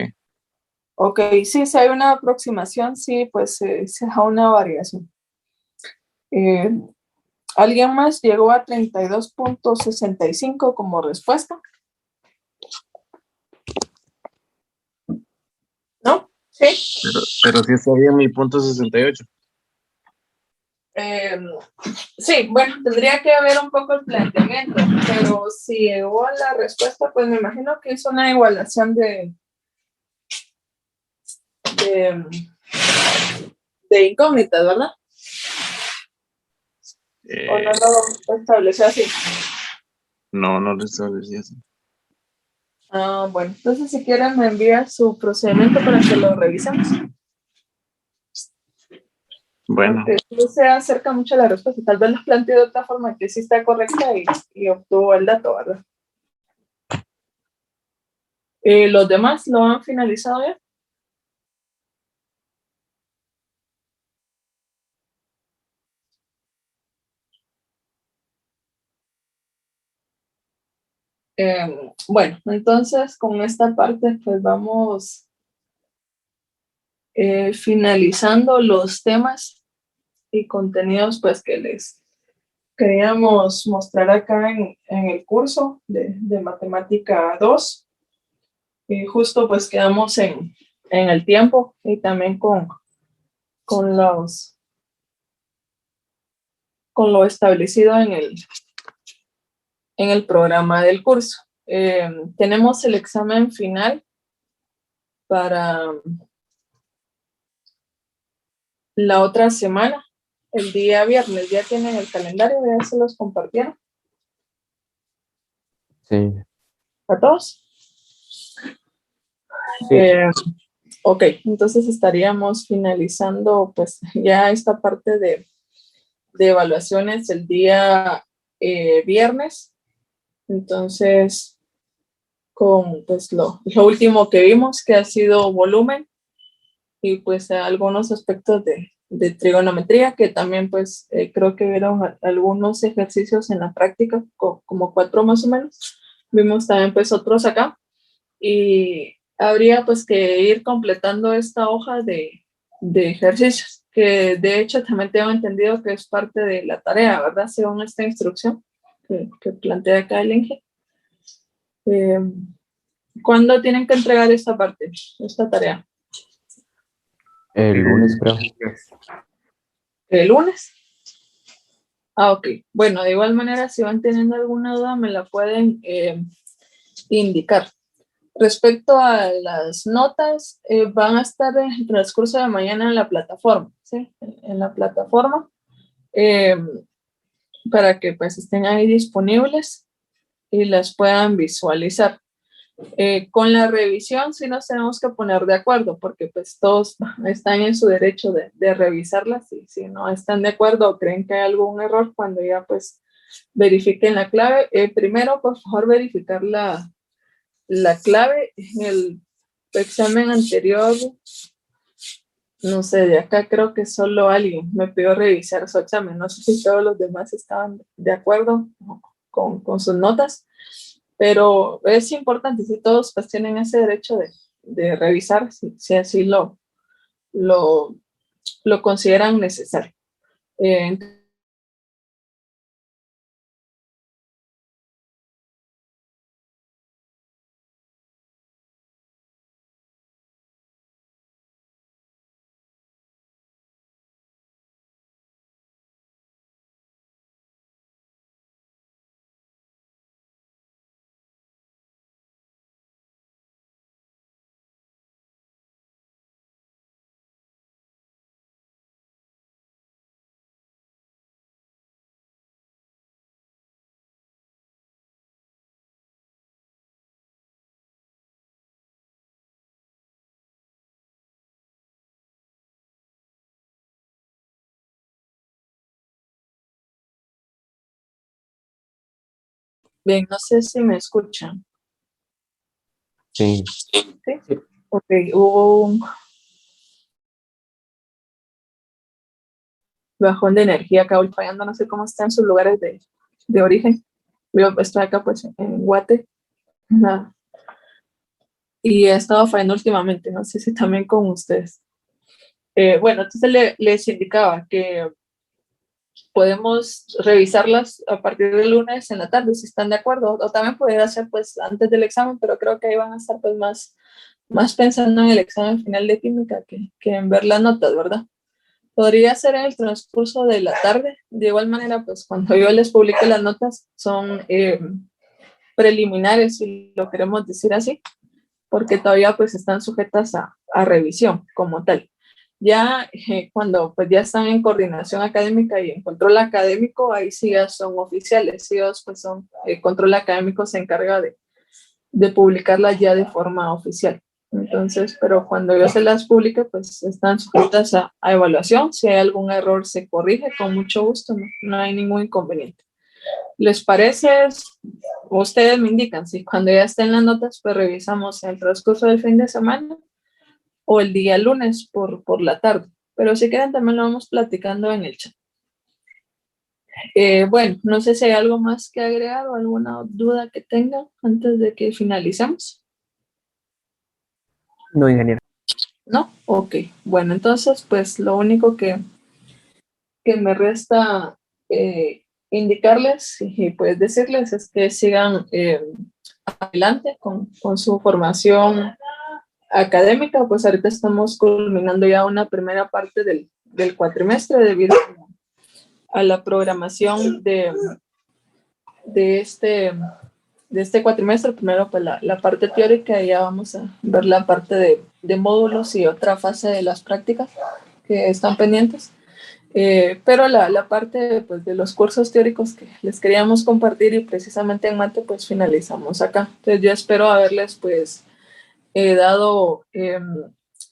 Ok, sí, si hay una aproximación, sí, pues se da una variación. ¿Alguien más llegó a 32.65 como respuesta? ¿No? Sí. Pero sí está bien mi punto 68. Sí, bueno, tendría que ver un poco el planteamiento, pero si llegó a la respuesta, pues me imagino que es una igualación de, de incógnitas, ¿verdad? ¿O no lo estableció así? No, no lo establecí así. Ah, bueno, entonces si quieren me envía su procedimiento para que lo revisemos. Bueno, Porque no se acerca mucho a la respuesta, tal vez lo planteo de otra forma que sí está correcta y obtuvo el dato, ¿verdad? ¿Los demás lo han finalizado ya? Bueno, entonces con esta parte pues vamos finalizando los temas y contenidos pues que les queríamos mostrar acá en el curso de Matemática 2. Justo pues quedamos en el tiempo y también con con lo establecido en el programa del curso. Tenemos el examen final para la otra semana, el día viernes. ¿Ya tienen el calendario? ¿Ya se los compartieron Sí. a todos? Sí. Ok, entonces estaríamos finalizando pues ya esta parte de evaluaciones el día viernes. Entonces, con pues lo último que vimos, que ha sido volumen, y pues algunos aspectos de trigonometría, que también pues creo que vieron algunos ejercicios en la práctica, como 4 más o menos, Vimos también pues otros acá y habría pues que ir completando esta hoja de ejercicios, que de hecho también tengo entendido que es parte de la tarea, ¿verdad? Según esta instrucción que plantea acá el INGE. ¿Cuándo tienen que entregar esta parte, esta tarea? El lunes, creo. ¿El lunes? Ah, ok. Bueno, de igual manera, si van teniendo alguna duda, me la pueden indicar. Respecto a las notas, van a estar en el transcurso de mañana en la plataforma, ¿sí? En la plataforma, para que pues estén ahí disponibles y las puedan visualizar. Con la revisión sí nos tenemos que poner de acuerdo, porque pues todos están en su derecho de revisarlas, y si no están de acuerdo o creen que hay algún error, cuando ya pues verifiquen la clave, primero por favor verificar la clave. En el examen anterior, no sé, de acá creo que solo alguien me pidió revisar su examen, no sé si todos los demás estaban de acuerdo con sus notas, pero es importante, si todos pues tienen ese derecho de revisar, si así lo consideran necesario. Eh, Bien, no sé si me escuchan. Sí. ¿Sí? Ok, hubo un bajón de energía acá hoy fallando, no sé cómo están sus lugares de origen. Yo estoy acá pues en Guate, nada, y he estado fallando últimamente, no sé si también con ustedes. Bueno, entonces les indicaba que podemos revisarlas a partir del lunes en la tarde, si están de acuerdo, o también poder hacer pues antes del examen, pero creo que ahí van a estar pues más pensando en el examen final de química que en ver las notas, ¿verdad? Podría ser en el transcurso de la tarde. De igual manera, pues cuando yo les publique las notas son preliminares, si lo queremos decir así, porque todavía pues están sujetas a revisión como tal. Ya cuando pues ya están en coordinación académica y en control académico, ahí sí ya son oficiales, ellos pues son, control académico se encarga de publicarlas ya de forma oficial. Entonces, pero cuando yo se las publique, pues están sujetas a evaluación. Si hay algún error, se corrige con mucho gusto, no hay ningún inconveniente. ¿Les parece? Ustedes me indican, si cuando ya estén las notas, pues revisamos el transcurso del fin de semana o el día lunes por la tarde. Pero si quieren, también lo vamos platicando en el chat. Bueno, no sé si hay algo más que agregar o alguna duda que tengan antes de que finalicemos. No, ingeniero. ¿No? Ok. Bueno, entonces, pues lo único que me resta indicarles y pues decirles es que sigan adelante con su formación académica. Pues ahorita estamos culminando ya una primera parte del cuatrimestre debido a la programación de este cuatrimestre. Primero pues la parte teórica y ya vamos a ver la parte de módulos y otra fase de las prácticas que están pendientes. Pero la parte pues, de los cursos teóricos que les queríamos compartir y precisamente en mate pues finalizamos acá. Entonces yo espero haberles pues dado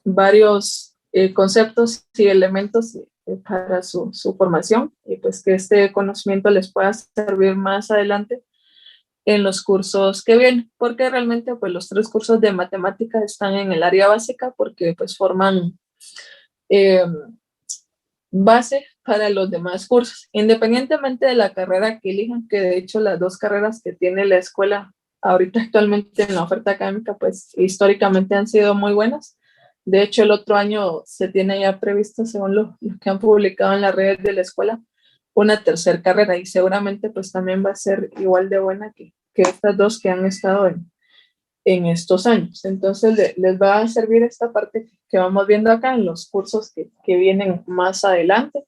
varios conceptos y elementos para su formación y pues que este conocimiento les pueda servir más adelante en los cursos que vienen, porque realmente pues los 3 cursos de matemática están en el área básica porque pues forman base para los demás cursos, independientemente de la carrera que elijan, que de hecho las 2 carreras que tiene la escuela ahorita actualmente en la oferta académica, pues históricamente han sido muy buenas. De hecho, el otro año se tiene ya previsto, según lo que han publicado en las redes de la escuela, una tercera carrera y seguramente pues también va a ser igual de buena que estas dos que han estado en estos años. Entonces les va a servir esta parte que vamos viendo acá en los cursos que vienen más adelante.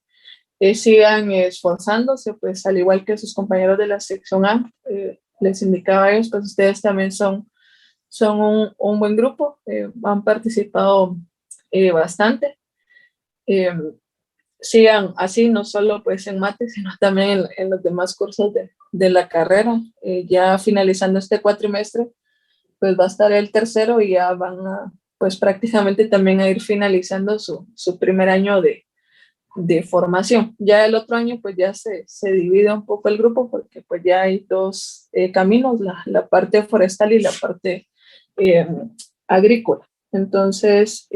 Sigan esforzándose, pues al igual que sus compañeros de la sección A, les indicaba a ellos, pues ustedes también son un buen grupo, han participado bastante. Sigan así, no solo pues en mate, sino también en los demás cursos de la carrera. Ya finalizando este cuatrimestre, pues va a estar el tercero y ya van a, pues prácticamente también a ir finalizando su primer año de formación. Ya el otro año pues ya se divide un poco el grupo porque pues ya hay dos caminos, la parte forestal y la parte agrícola. Entonces,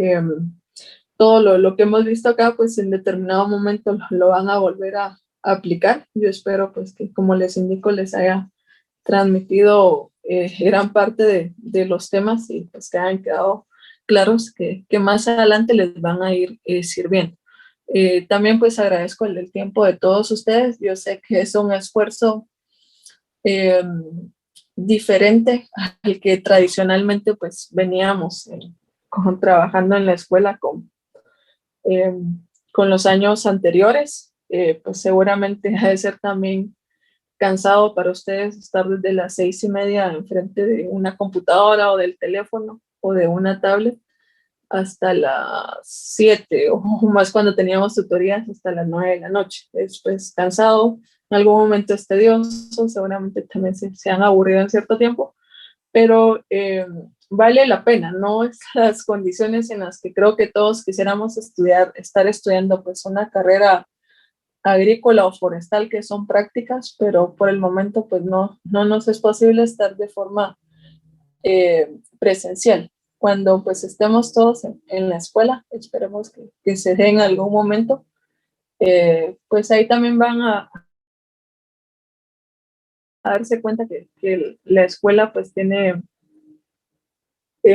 todo lo que hemos visto acá, pues en determinado momento lo van a volver a aplicar. Yo espero pues que, como les indico, les haya transmitido gran parte de los temas y pues que hayan quedado claros que más adelante les van a ir sirviendo. También pues agradezco el tiempo de todos ustedes. Yo sé que es un esfuerzo diferente al que tradicionalmente pues veníamos trabajando en la escuela con los años anteriores. Pues seguramente ha de ser también cansado para ustedes estar desde las 6:30 enfrente de una computadora o del teléfono o de una tablet hasta las 7 o más cuando teníamos tutorías hasta las 9 de la noche. Es pues cansado, en algún momento es tedioso, seguramente también se han aburrido en cierto tiempo, pero vale la pena, ¿no? Es las condiciones en las que creo que todos quisiéramos estar estudiando pues una carrera agrícola o forestal que son prácticas, pero por el momento pues no nos es posible estar de forma presencial. Cuando pues estemos todos en la escuela, esperemos que se dé en algún momento, pues ahí también van a darse cuenta que la escuela pues tiene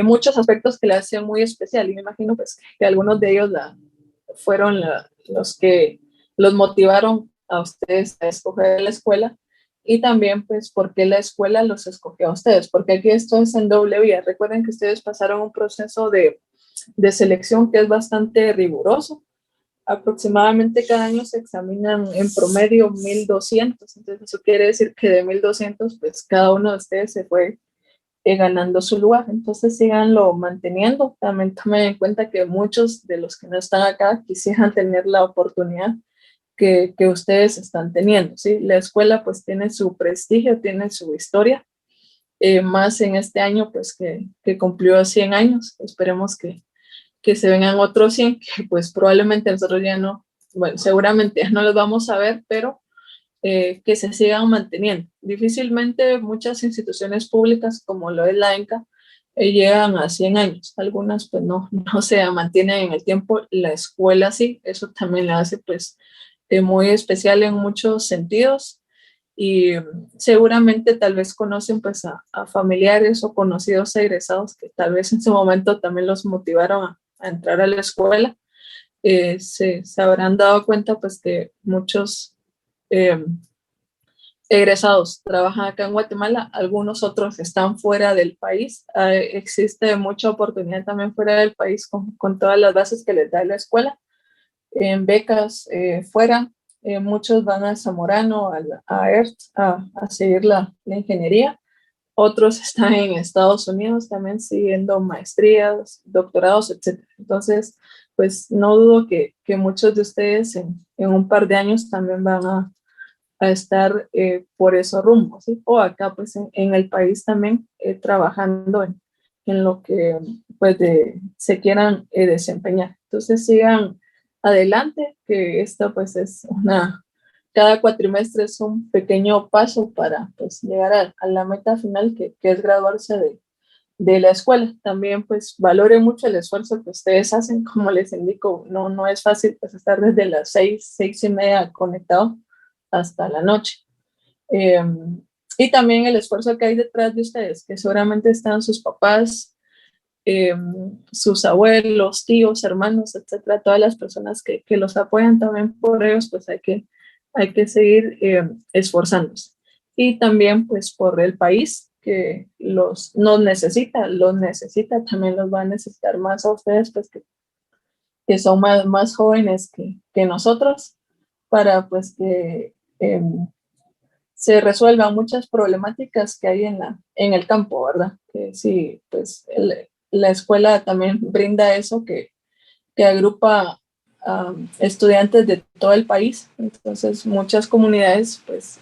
muchos aspectos que la hacen muy especial y me imagino pues que algunos de ellos fueron los que los motivaron a ustedes a escoger la escuela y también pues por qué la escuela los escogió a ustedes, porque aquí esto es en doble vía. Recuerden que ustedes pasaron un proceso de selección que es bastante riguroso. Aproximadamente cada año se examinan en promedio 1,200, entonces eso quiere decir que de 1,200 pues cada uno de ustedes se fue ganando su lugar, entonces síganlo manteniendo. También tomen en cuenta que muchos de los que no están acá quisieran tener la oportunidad que ustedes están teniendo, ¿sí? La escuela pues tiene su prestigio, tiene su historia, más en este año pues que cumplió 100 años, esperemos que se vengan otros 100, que pues probablemente nosotros ya no, bueno, seguramente ya no los vamos a ver, pero que se sigan manteniendo. Difícilmente muchas instituciones públicas como lo es la ENCA llegan a 100 años, algunas pues no se mantienen en el tiempo, la escuela sí, eso también la hace pues muy especial en muchos sentidos y seguramente tal vez conocen pues a familiares o conocidos egresados que tal vez en su momento también los motivaron a entrar a la escuela. Se habrán dado cuenta pues que muchos egresados trabajan acá en Guatemala, algunos otros están fuera del país. Existe mucha oportunidad también fuera del país con todas las bases que les da la escuela. En becas fuera, muchos van a Zamorano, a ERT, a seguir la ingeniería. Otros están en Estados Unidos también siguiendo maestrías, doctorados, etc. Entonces, pues no dudo que muchos de ustedes en un par de años también van a estar por esos rumbos, ¿sí? O acá pues en el país también trabajando en lo que pues se quieran desempeñar. Entonces sigan adelante, que esto pues es cada cuatrimestre es un pequeño paso para pues llegar a la meta final que es graduarse de la escuela. También pues valore mucho el esfuerzo que ustedes hacen, como les indico, no es fácil pues estar desde las 6:30 conectado hasta la noche. Y también el esfuerzo que hay detrás de ustedes, que seguramente están sus papás, sus abuelos, tíos, hermanos, etcétera, todas las personas que los apoyan también por ellos, pues hay que seguir esforzándose. Y también pues por el país que nos necesita, los necesita, también los va a necesitar más a ustedes, pues que son más jóvenes que nosotros, para pues que se resuelvan muchas problemáticas que hay en el campo, ¿verdad? Que sí, pues la escuela también brinda eso que agrupa a estudiantes de todo el país. Entonces, muchas comunidades, pues,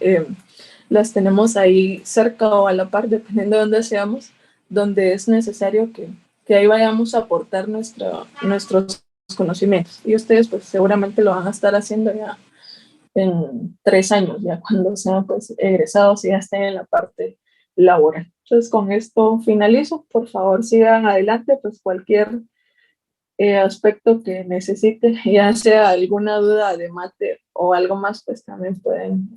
las tenemos ahí cerca o a la par, dependiendo de dónde seamos, donde es necesario que ahí vayamos a aportar nuestros conocimientos. Y ustedes, pues, seguramente lo van a estar haciendo ya en 3 años, ya cuando sean pues egresados y ya estén en la parte laboral. Entonces con esto finalizo, por favor sigan adelante, pues cualquier aspecto que necesite, ya sea alguna duda de mate o algo más, pues también pueden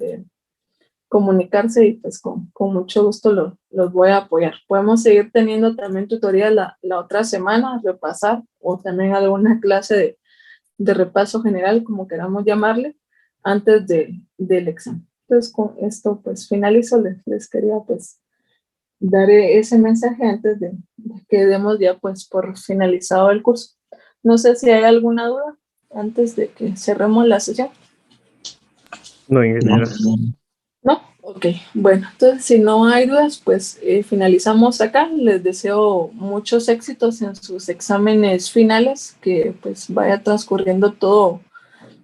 comunicarse y pues con mucho gusto los voy a apoyar. Podemos seguir teniendo también tutoría la otra semana, repasar, o también alguna clase de repaso general, como queramos llamarle, antes del examen. Entonces, con esto, pues, finalizo. Les quería, pues, dar ese mensaje antes de que demos ya, pues, por finalizado el curso. No sé si hay alguna duda antes de que cerremos la sesión. No, ingeniero. ¿No? Ok, bueno, entonces si no hay dudas, pues finalizamos acá. Les deseo muchos éxitos en sus exámenes finales, que pues vaya transcurriendo todo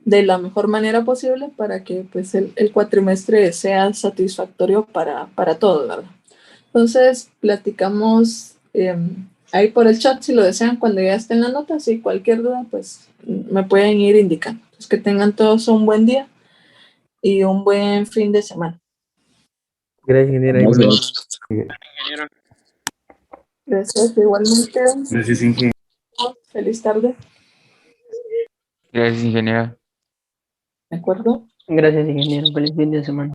de la mejor manera posible para que pues el cuatrimestre sea satisfactorio para todos, ¿verdad? Entonces platicamos ahí por el chat si lo desean cuando ya estén las notas, y cualquier duda pues me pueden ir indicando. Pues que tengan todos un buen día y un buen fin de semana. Gracias, ingeniero. Ingeniero. Gracias, igualmente. Gracias, ingeniero. Feliz tarde. Gracias, ingeniero. ¿De acuerdo? Gracias, ingeniero. Feliz fin de semana.